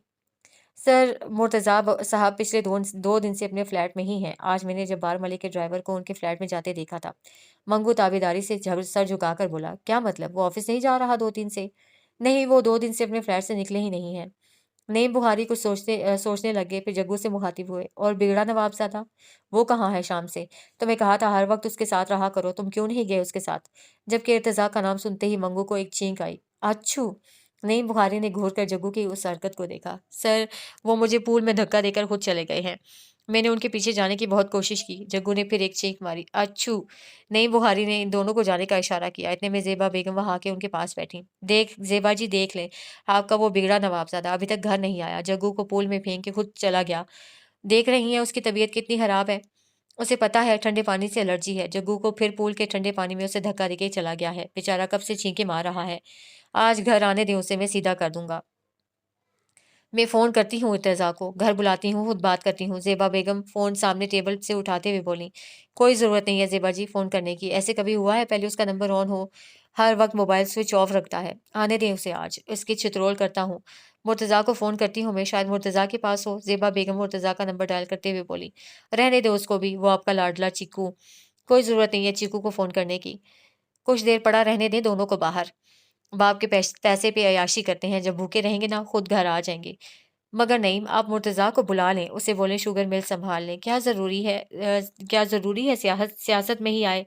سر، مرتضیٰ صاحب پچھلے 2 دن سے اپنے فلیٹ میں ہی ہیں۔ آج میں نے جبار ملک کے ڈرائیور کو ان کے فلیٹ میں جاتے دیکھا تھا۔ منگو تابیداری سے سر جھکا کر بولا، کیا مطلب؟ وہ آفس نہیں جا رہا 2 دن سے؟ نہیں، وہ 2 دن سے اپنے فلیٹ سے نکلے ہی نہیں ہیں۔ نعیم بخاری کچھ سوچنے لگے، پھر جگو سے مخاطب ہوئے، اور بگڑا نواب زادہ وہ کہاں ہے؟ شام سے تمہیں کہا تھا ہر وقت اس کے ساتھ رہا کرو، تم کیوں نہیں گئے اس کے ساتھ؟ جبکہ ارتضیٰ کا نام سنتے ہی منگو کو ایک چھینک آئی۔ اچھو! نعیم بخاری نے گھور کر جگو کی اس حرکت کو دیکھا۔ سر، وہ مجھے پول میں دھکا دے کر خود چلے گئے ہیں، میں نے ان کے پیچھے جانے کی بہت کوشش کی۔ جگو نے پھر ایک چینک ماری۔ اچھو! نعیم بخاری نے ان دونوں کو جانے کا اشارہ کیا۔ اتنے میں زیبا بیگم وہاں آ کے ان کے پاس بیٹھی۔ دیکھ زیبا جی، دیکھ لیں، آپ کا وہ بگڑا نوابزادہ ابھی تک گھر نہیں آیا، جگو کو پول میں پھینک کے خود چلا گیا۔ دیکھ رہی ہیں اس کی طبیعت کتنی خراب ہے، اسے پتا ہے ٹھنڈے پانی سے الرجی ہے۔ جگو کو پھر پول کے ٹھنڈے پانی میں اسے دھکا دے کے چلا گیا ہے، بیچارہ کب سے چھینکے مار رہا ہے۔ آج گھر آنے دیں اسے، میں سیدھا کر دوں گا۔ میں فون کرتی ہوں ارتضیٰ کو، گھر بلاتی ہوں، خود بات کرتی ہوں۔ زیبا بیگم فون سامنے ٹیبل سے اٹھاتے ہوئے بولی، کوئی ضرورت نہیں ہے زیبا جی فون کرنے کی، ایسے کبھی ہوا ہے پہلے اس کا نمبر آن ہو؟ ہر وقت موبائل سوئچ آف رکھتا ہے۔ آنے دیں اسے، آج اس کی چترول کرتا ہوں۔ مرتضیٰ کو فون کرتی ہوں میں، شاید مرتضیٰ کے پاس ہو۔ زیبا بیگم مرتضیٰ کا نمبر ڈائل کرتے ہوئے بولی، رہنے دو اس کو بھی، وہ آپ کا لاڈلا چیکو، کوئی ضرورت نہیں ہے چیکو کو فون کرنے کی، کچھ دیر پڑا رہنے دیں دونوں کو باہر، باپ کے پیسے پہ عیاشی کرتے ہیں، جب بھوکے رہیں گے نا خود گھر آ جائیں گے۔ مگر نہیں، آپ مرتضیٰ کو بلا لیں، اسے بولیں شوگر مل سنبھال لیں، کیا ضروری ہے سیاست میں ہی آئے؟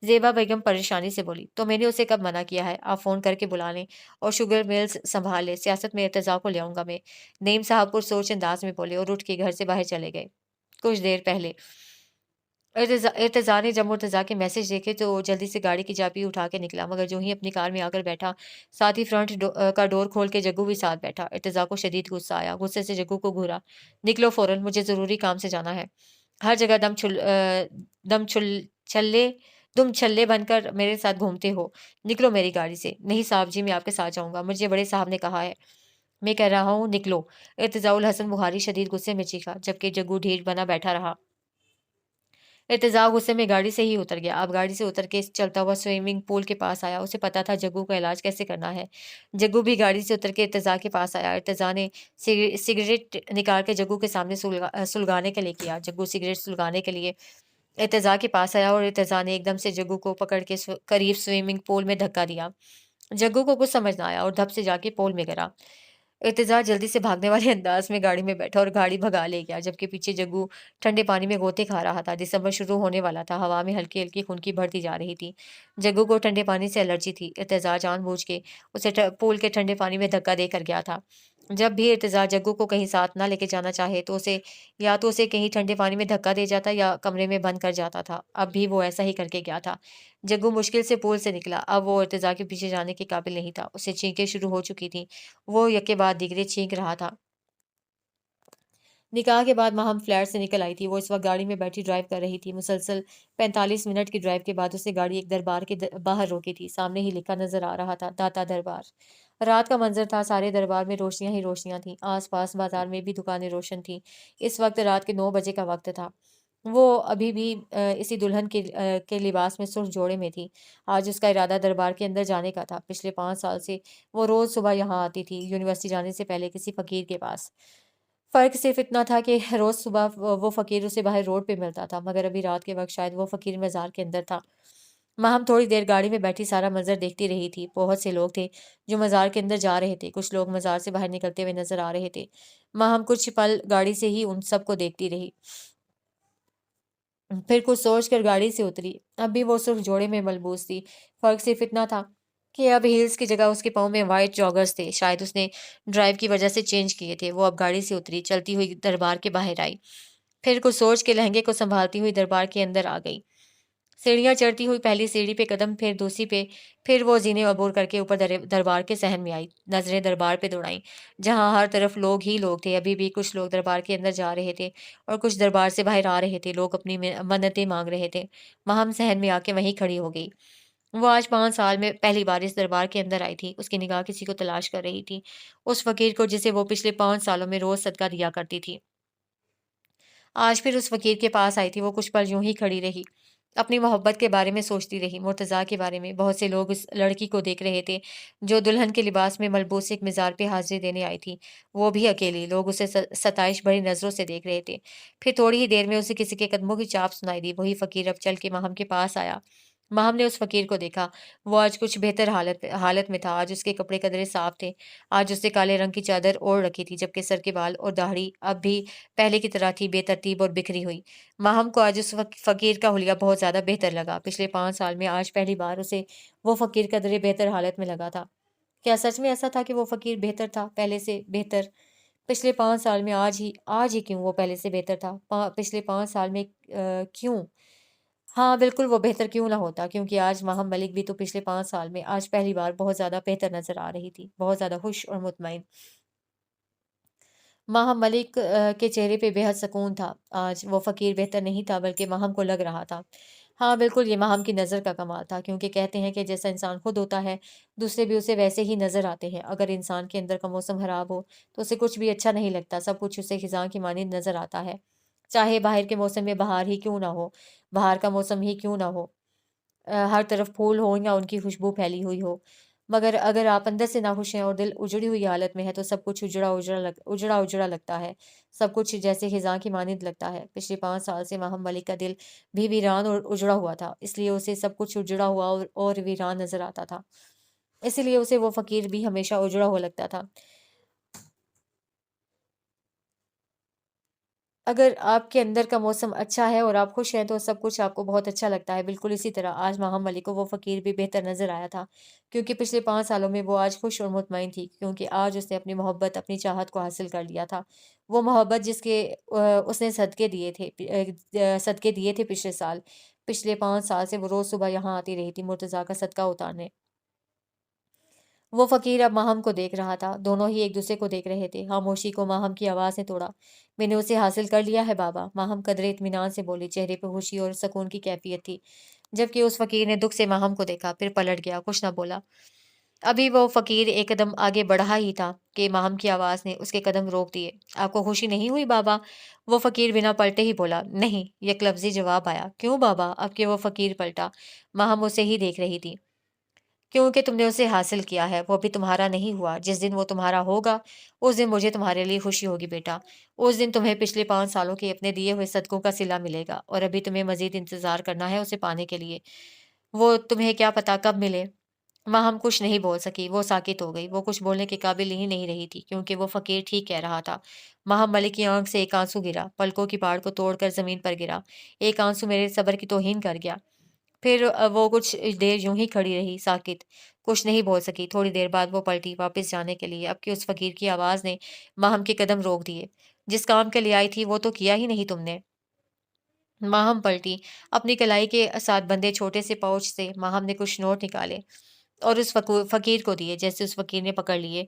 زیبا بیگم پریشانی سے بولی، تو میں نے اسے کب منع کیا ہے؟ آپ فون کر کے بلا لیں اور شوگر ملز سنبھال لیں، سیاست میں ارتضیٰ کو لے آؤں گا میں۔ نعیم صاحب پرسوچ انداز میں بولے اور اٹھ کے گھر سے باہر چلے گئے۔ کچھ دیر پہلے ارتضیٰ نے جب مرتضیٰ کے میسج دیکھے تو جلدی سے گاڑی کی چابی اٹھا کے نکلا، مگر جو ہی اپنی کار میں آ کر بیٹھا، ساتھ ہی کا ڈور کھول کے جگو بھی ساتھ بیٹھا۔ ارتضیٰ کو شدید غصہ آیا، غصے سے جگو کو گھورا، نکلو فوراً، مجھے ضروری کام سے جانا ہے۔ ہر جگہ دم چھل چھلے تم چھلے بن کر میرے ساتھ گھومتے ہو، نکلو میری گاڑی سے۔ نہیں صاحب جی، میں آپ کے ساتھ جاؤں گا، مجھے بڑے صاحب نے کہا ہے۔ میں کہہ رہا ہوں نکلو۔ ارتضاء الحسن بخاری شدید غصے میں چیخا، جبکہ جگو ڈھیٹ بنا بیٹھا رہا۔ ارتضیٰ غصے میں گاڑی سے ہی اتر گیا۔ اب گاڑی سے اتر کے چلتا ہوا سوئمنگ پول کے پاس آیا، اسے پتا تھا جگو کا علاج کیسے کرنا ہے۔ جگو بھی گاڑی سے اتر کے ارتضیٰ کے پاس آیا۔ ارتضیٰ نے سگریٹ نکال کے جگو کے سامنے سلگانے کے لیے کیا۔ جگو سگریٹ سلگانے کے لیے ارتضیٰ کے پاس آیا اور ارتضیٰ نے ایک دم سے جگو کو پکڑ کے قریب سوئمنگ پول میں دھکا دیا۔ جگو کو کچھ سمجھ نہ آیا اور دھپ سے جا کے پول میں گرا۔ ارتضیٰ جلدی سے بھاگنے والے انداز میں گاڑی میں بیٹھا اور گاڑی بھگا لے گیا، جبکہ پیچھے جگو ٹھنڈے پانی میں غوطے کھا رہا تھا۔ دسمبر شروع ہونے والا تھا، ہوا میں ہلکی ہلکی خنکی بڑھتی جا رہی تھی۔ جگو کو ٹھنڈے پانی سے الرجی تھی۔ ارتضیٰ جان بوجھ کے اسے پول کے ٹھنڈے پانی میں دھکا دے کر گیا تھا۔ جب بھی ارتضیٰ جگو کو کہیں ساتھ نہ لے کے جانا چاہے تو اسے کہیں ٹھنڈے پانی میں دھکا دے جاتا یا کمرے میں بند کر جاتا تھا۔ اب بھی وہ ایسا ہی کر کے گیا تھا۔ جگو مشکل سے پول سے نکلا، اب وہ ارتضیٰ کے پیچھے جانے کے قابل نہیں تھا۔ اسے چھینکیں شروع ہو چکی تھیں، وہ یکے بعد دیگرے چھینک رہا تھا۔ نکاح کے بعد ماہم فلیٹ سے نکل آئی تھی، وہ اس وقت گاڑی میں بیٹھی ڈرائیو کر رہی تھی۔ مسلسل 45 منٹ کی ڈرائیو کے بعد اسے گاڑی ایک دربار کے باہر روکی تھی۔ سامنے ہی لکھا نظر آ رہا تھا، داتا دربار۔ رات کا منظر تھا، سارے دربار میں روشنیاں ہی روشنیاں تھیں، آس پاس بازار میں بھی دکانیں روشن تھیں۔ اس وقت رات کے 9 بجے کا وقت تھا۔ وہ ابھی بھی اسی دلہن کے لباس میں سرخ جوڑے میں تھی۔ آج اس کا ارادہ دربار کے اندر جانے کا تھا۔ پچھلے 5 سال سے وہ روز صبح یہاں آتی تھی، یونیورسٹی جانے سے پہلے کسی فقیر کے پاس۔ فرق صرف اتنا تھا کہ روز صبح وہ فقیر اسے باہر روڈ پہ ملتا تھا، مگر ابھی رات کے وقت شاید وہ فقیر مزار کے اندر تھا۔ ماہم تھوڑی دیر گاڑی میں بیٹھی سارا منظر دیکھتی رہی تھی۔ بہت سے لوگ تھے جو مزار کے اندر جا رہے تھے، کچھ لوگ مزار سے باہر نکلتے ہوئے نظر آ رہے تھے۔ ماہم کچھ پل گاڑی سے ہی ان سب کو دیکھتی رہی، پھر کچھ سوچ کر گاڑی سے اتری۔ اب بھی وہ سرخ جوڑے میں ملبوس تھی، فرق صرف اتنا تھا کہ اب ہیلز کی جگہ اس کے پاؤں میں وائٹ جاگرز تھے، شاید اس نے ڈرائیو کی وجہ سے چینج کیے تھے۔ وہ اب گاڑی سے اتری، چلتی ہوئی دربار کے باہر آئی، پھر کچھ سوچ کے لہنگے کو سنبھالتی ہوئی دربار کے اندر آ گئی۔ سیڑھیاں چڑھتی ہوئی پہلی سیڑھی پہ قدم، پھر دوسری پہ، پھر وہ زینے عبور کر کے اوپر دربار کے صحن میں آئی۔ نظریں دربار پہ دوڑائیں، جہاں ہر طرف لوگ ہی لوگ تھے۔ ابھی بھی کچھ لوگ دربار کے اندر جا رہے تھے اور کچھ دربار سے باہر آ رہے تھے، لوگ اپنی منتیں مانگ رہے تھے۔ ماہم صحن میں آ کے وہیں کھڑی ہو گئی۔ وہ آج 5 سال میں پہلی بار اس دربار کے اندر آئی تھی۔ اس کی نگاہ کسی کو تلاش کر رہی تھی، اس فقیر کو جسے وہ پچھلے 5 سالوں میں روز صدقہ دیا کرتی تھی۔ آج پھر اس فقیر کے پاس آئی تھی۔ وہ کچھ پل یوں ہی کھڑی رہی، اپنی محبت کے بارے میں سوچتی رہی، مرتضیٰ کے بارے میں۔ بہت سے لوگ اس لڑکی کو دیکھ رہے تھے جو دلہن کے لباس میں ملبوس ایک مزار پہ حاضری دینے آئی تھی، وہ بھی اکیلی۔ لوگ اسے ستائش بھری نظروں سے دیکھ رہے تھے۔ پھر تھوڑی ہی دیر میں اسے کسی کے قدموں کی چاپ سنائی دی۔ وہی فقیر اب چل کے ماہم کے پاس آیا۔ ماہم نے اس فقیر کو دیکھا، وہ آج کچھ بہتر حالت میں تھا۔ آج اس کے کپڑے قدرے صاف تھے، آج اس نے کالے رنگ کی چادر اوڑھ رکھی تھی، جبکہ سر کے بال اور داڑھی اب بھی پہلے کی طرح تھی، بے ترتیب اور بکھری ہوئی۔ ماہم کو آج اس فقیر کا حلیہ بہت زیادہ بہتر لگا۔ پچھلے 5 سال میں آج پہلی بار اسے وہ فقیر قدرے بہتر حالت میں لگا تھا۔ کیا سچ میں ایسا تھا کہ وہ فقیر بہتر تھا، پہلے سے بہتر؟ پچھلے 5 سال میں آج ہی کیوں وہ پہلے سے بہتر تھا؟ پچھلے 5 سال میں کیوں؟ ہاں بالکل، وہ بہتر کیوں نہ ہوتا، کیونکہ آج ماہم ملک بھی تو پچھلے 5 سال میں آج پہلی بار بہت زیادہ بہتر نظر آ رہی تھی، بہت زیادہ خوش اور مطمئن۔ ماہم ملک کے چہرے پہ بے حد سکون تھا۔ آج وہ فقیر بہتر نہیں تھا، بلکہ ماہم کو لگ رہا تھا۔ ہاں بالکل، یہ ماہم کی نظر کا کمال تھا، کیونکہ کہتے ہیں کہ جیسا انسان خود ہوتا ہے دوسرے بھی اسے ویسے ہی نظر آتے ہیں۔ اگر انسان کے اندر کا موسم خراب ہو تو اسے کچھ بھی اچھا نہیں لگتا، سب کچھ اسے خزاں کی مانند نظر آتا ہے، چاہے باہر کے موسم میں بہار ہی کیوں نہ ہو، بہار کا موسم ہی کیوں نہ ہو، ہر طرف پھول ہوں یا ان کی خوشبو پھیلی ہوئی ہو۔ مگر اگر آپ اندر سے ناخوش ہیں اور دل اجڑی ہوئی حالت میں ہے تو سب کچھ اجڑا اجڑا لگتا ہے، سب کچھ جیسے خزاں کی مانند لگتا ہے۔ پچھلے 5 سال سے ماہم ملک کا دل بھی ویران اور اجڑا ہوا تھا، اس لیے اسے سب کچھ اجڑا ہوا اور ویران نظر آتا تھا، اسی لیے اسے وہ فقیر بھی ہمیشہ اجڑا ہوا لگتا تھا۔ اگر آپ کے اندر کا موسم اچھا ہے اور آپ خوش ہیں تو سب کچھ آپ کو بہت اچھا لگتا ہے۔ بالکل اسی طرح آج ماہم علی کو وہ فقیر بھی بہتر نظر آیا تھا، کیونکہ پچھلے 5 سالوں میں وہ آج خوش اور مطمئن تھی، کیونکہ آج اس نے اپنی محبت، اپنی چاہت کو حاصل کر لیا تھا۔ وہ محبت جس کے اس نے صدقے دیے تھے پچھلے سال، پچھلے 5 سال سے وہ روز صبح یہاں آتی رہی تھی مرتضیٰ کا صدقہ اتارنے۔ وہ فقیر اب ماہم کو دیکھ رہا تھا، دونوں ہی ایک دوسرے کو دیکھ رہے تھے۔ خاموشی کو ماہم کی آواز نے توڑا۔ میں نے اسے حاصل کر لیا ہے بابا، ماہم قدرے اطمینان سے بولی، چہرے پہ خوشی اور سکون کی کیفیت تھی، جبکہ اس فقیر نے دکھ سے ماہم کو دیکھا، پھر پلٹ گیا، کچھ نہ بولا۔ ابھی وہ فقیر ایک قدم آگے بڑھا ہی تھا کہ ماہم کی آواز نے اس کے قدم روک دیے۔ آپ کو خوشی نہیں ہوئی بابا؟ وہ فقیر بنا پلٹے ہی بولا۔ نہیں، یک لفظی جواب آیا۔ کیوں بابا؟ اب کہ وہ فقیر پلٹا، ماہم اسے ہی دیکھ رہی تھی۔ کیونکہ تم نے اسے حاصل کیا ہے، وہ ابھی تمہارا نہیں ہوا۔ جس دن وہ تمہارا ہوگا، اس دن مجھے تمہارے لیے خوشی ہوگی بیٹا۔ اس دن تمہیں پچھلے 5 سالوں کے اپنے دیے ہوئے صدقوں کا صلہ ملے گا، اور ابھی تمہیں مزید انتظار کرنا ہے اسے پانے کے لیے۔ وہ تمہیں کیا پتا کب ملے۔ ماہم کچھ نہیں بول سکی، وہ ساکت ہو گئی۔ وہ کچھ بولنے کے قابل ہی نہیں رہی تھی، کیونکہ وہ فقیر ٹھیک کہہ رہا تھا۔ ماہم ملک کی آنکھ سے ایک آنسو گرا، پلکوں کی پاڑ کو توڑ کر زمین پر گرا۔ ایک آنسو میرے صبر کی توہین کر گیا۔ پھر وہ کچھ دیر یوں ہی کھڑی رہی، ساکت، کچھ نہیں بول سکی۔ تھوڑی دیر بعد وہ پلٹی، واپس جانے کے لیے، اب کہ اس فقیر کی آواز نے ماہم کے قدم روک دیے۔ جس کام کے لیے آئی تھی وہ تو کیا ہی نہیں تم نے۔ ماہم پلٹی، اپنی کلائی کے ساتھ بندے چھوٹے سے پاؤچ سے ماہم نے کچھ نوٹ نکالے اور اس فقیر کو دیے، جیسے اس فقیر نے پکڑ لیے۔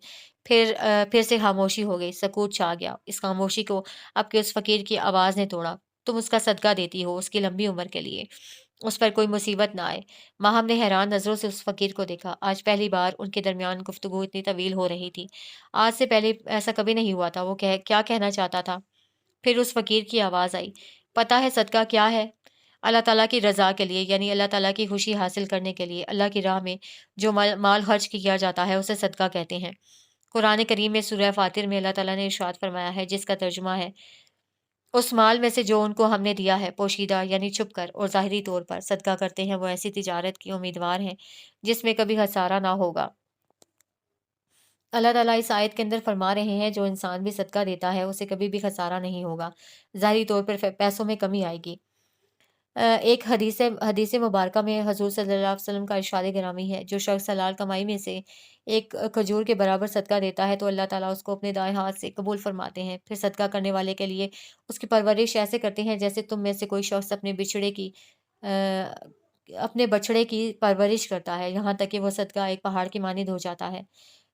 پھر سے خاموشی ہو گئی، سکوت چھا گیا۔ اس خاموشی کو اب کہ اس فقیر کی آواز نے توڑا۔ تم اس کا صدقہ دیتی ہو، اس کی لمبی عمر کے لیے، اس پر کوئی مصیبت نہ آئے۔ ماہم نے حیران نظروں سے اس فقیر کو دیکھا۔ آج پہلی بار ان کے درمیان گفتگو اتنی طویل ہو رہی تھی۔ آج سے پہلے ایسا کبھی نہیں ہوا تھا۔ وہ کیا کہنا چاہتا تھا؟ پھر اس فقیر کی آواز آئی، پتہ ہے صدقہ کیا ہے؟ اللہ تعالیٰ کی رضا کے لیے، یعنی اللہ تعالیٰ کی خوشی حاصل کرنے کے لیے، اللہ کی راہ میں جو مال خرچ کیا جاتا ہے اسے صدقہ کہتے ہیں۔ قرآن کریم میں سورہ فاطر میں اللہ تعالیٰ نے ارشاد فرمایا ہے، جس کا ترجمہ ہے، اس مال میں سے جو ان کو ہم نے دیا ہے، پوشیدہ یعنی چھپ کر اور ظاہری طور پر صدقہ کرتے ہیں، وہ ایسی تجارت کی امیدوار ہیں جس میں کبھی خسارہ نہ ہوگا۔ اللہ تعالیٰ اس آیت کے اندر فرما رہے ہیں جو انسان بھی صدقہ دیتا ہے اسے کبھی بھی خسارہ نہیں ہوگا، ظاہری طور پر پیسوں میں کمی آئے گی۔ ایک حدیث مبارکہ میں حضور صلی اللہ علیہ وسلم کا ارشاد گرامی ہے، جو شخص حلال کمائی میں سے ایک کھجور کے برابر صدقہ دیتا ہے تو اللہ تعالیٰ اس کو اپنے دائیں ہاتھ سے قبول فرماتے ہیں۔ پھر صدقہ کرنے والے کے لیے اس کی پرورش ایسے کرتے ہیں جیسے تم میں سے کوئی شخص اپنے بچڑے کی پرورش کرتا ہے، یہاں تک کہ وہ صدقہ ایک پہاڑ کی مانند ہو جاتا ہے۔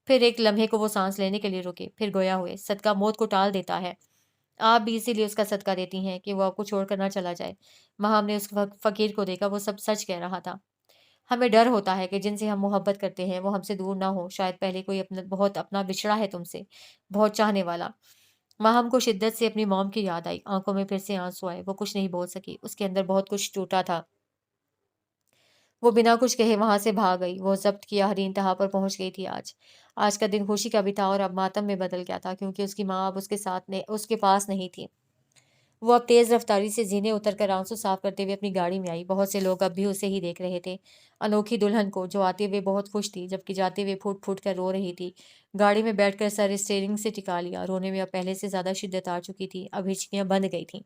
پھر ایک لمحے کو وہ سانس لینے کے لیے رکے، پھر گویا ہوئے۔ صدقہ موت کو ٹال دیتا ہے۔ آپ بھی اسی لیے اس کا صدقہ دیتی ہیں کہ وہ آپ کو چھوڑ کر نہ چلا جائے۔ ماہم نے اس فقیر کو دیکھا، وہ سب سچ کہہ رہا تھا۔ ہمیں ڈر ہوتا ہے کہ جن سے ہم محبت کرتے ہیں وہ ہم سے دور نہ ہو، شاید پہلے کوئی بہت اپنا بچھڑا ہے تم سے، بہت چاہنے والا۔ ماہم کو شدت سے اپنی موم کی یاد آئی، آنکھوں میں پھر سے آنسو آئے، وہ کچھ نہیں بول سکی، اس کے اندر بہت کچھ ٹوٹا تھا۔ وہ بنا کچھ کہے وہاں سے بھاگ گئی۔ وہ ضبط کی آخری انتہا پر پہنچ گئی تھی۔ آج کا دن خوشی کا بھی تھا اور اب ماتم میں بدل گیا تھا، کیونکہ اس کی ماں اب اس کے پاس نہیں تھی۔ وہ اب تیز رفتاری سے زینے اتر کر آنسو صاف کرتے ہوئے اپنی گاڑی میں آئی۔ بہت سے لوگ اب بھی اسے ہی دیکھ رہے تھے، انوکھی دلہن کو جو آتے ہوئے بہت خوش تھی، جبکہ جاتے ہوئے پھوٹ پھوٹ کر رو رہی تھی۔ گاڑی میں بیٹھ کر سر اسٹیئرنگ سے ٹکا لیا، رونے میں اب پہلے سے زیادہ شدت آ چکی تھی، اب ہچکیاں بند گئی تھیں۔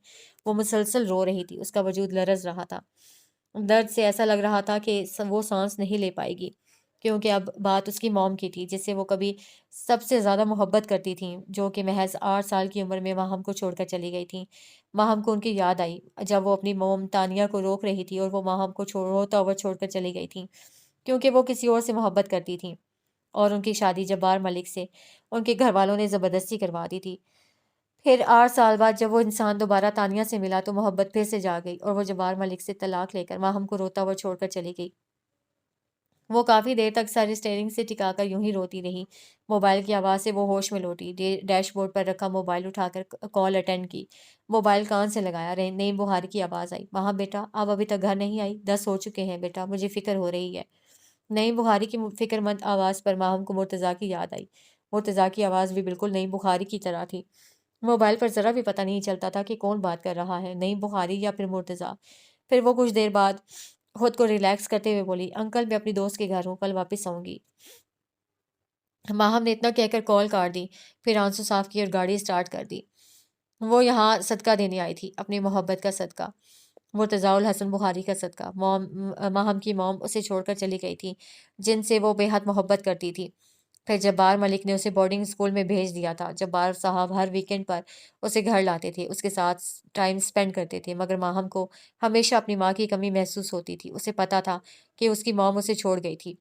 وہ مسلسل رو رہی تھی، اس کا وجود لرز رہا تھا، درد سے ایسا لگ رہا تھا کہ وہ سانس نہیں لے پائے گی، کیونکہ اب بات اس کی موم کی تھی، جس سے وہ کبھی سب سے زیادہ محبت کرتی تھیں، جو کہ محض 8 سال کی عمر میں ماہم کو چھوڑ کر چلی گئی تھیں۔ ماہم کو ان کی یاد آئی جب وہ اپنی موم تانیہ کو روک رہی تھی اور وہ ماہم کو روتا ہوا چھوڑ کر چلی گئی تھیں، کیونکہ وہ کسی اور سے محبت کرتی تھیں، اور ان کی شادی جبار ملک سے ان کے گھر والوں نے زبردستی کروا دی تھی۔ پھر 8 سال بعد جب وہ انسان دوبارہ تانیہ سے ملا تو محبت پھر سے جا گئی، اور وہ جبار ملک سے طلاق لے کر ماہم کو روتا ہوا چھوڑ کر چلی گئی۔ وہ کافی دیر تک سر اسٹیئرنگ سے ٹکا کر یوں ہی روتی رہی۔ موبائل کی آواز سے وہ ہوش میں لوٹی، ڈیش بورڈ پر رکھا موبائل اٹھا کر کال اٹینڈ کی، موبائل کان سے لگایا۔ نئی بہار کی آواز آئی، وہاں بیٹا آپ ابھی تک گھر نہیں آئی؟ 10 ہو چکے ہیں بیٹا، مجھے فکر ہو رہی ہے۔ نئی بخاری کی فکر مند آواز پر ماہم کو مرتضیٰ کی یاد آئی۔ مرتضیٰ کی آواز بھی بالکل نئی بخاری کی طرح تھی۔ موبائل پر ذرا بھی پتہ نہیں چلتا تھا کہ کون بات کر رہا ہے، نئی بخاری یا پھر مرتضیٰ۔ پھر وہ کچھ دیر بعد خود کو ریلیکس کرتے ہوئے بولی، انکل میں اپنی دوست کے گھر ہوں، کل واپس آؤں گی۔ ماہم نے اتنا کہہ کر کال کاٹ دی، پھر آنسو صاف کی اور گاڑی سٹارٹ کر دی۔ وہ یہاں صدقہ دینے آئی تھی، اپنی محبت کا صدقہ، مرتضیٰ الحسن بخاری کا صدقہ۔ ماہم کی موم اسے چھوڑ کر چلی گئی تھی، جن سے وہ بے حد محبت کرتی تھی۔ پھر جبار ملک نے اسے بورڈنگ اسکول میں بھیج دیا تھا۔ جبار صاحب ہر ویکنڈ پر اسے گھر لاتے تھے، اس کے ساتھ ٹائم سپینڈ کرتے تھے، مگر ماہم کو ہمیشہ اپنی ماں کی کمی محسوس ہوتی تھی۔ اسے پتا تھا کہ اس کی موم اسے چھوڑ گئی تھی،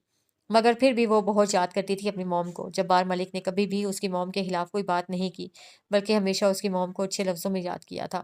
مگر پھر بھی وہ بہت یاد کرتی تھی اپنی موم کو۔ جبار ملک نے کبھی بھی اس کی موم کے خلاف کوئی بات نہیں کی، بلکہ ہمیشہ اس کی موم کو اچھے لفظوں میں یاد کیا تھا۔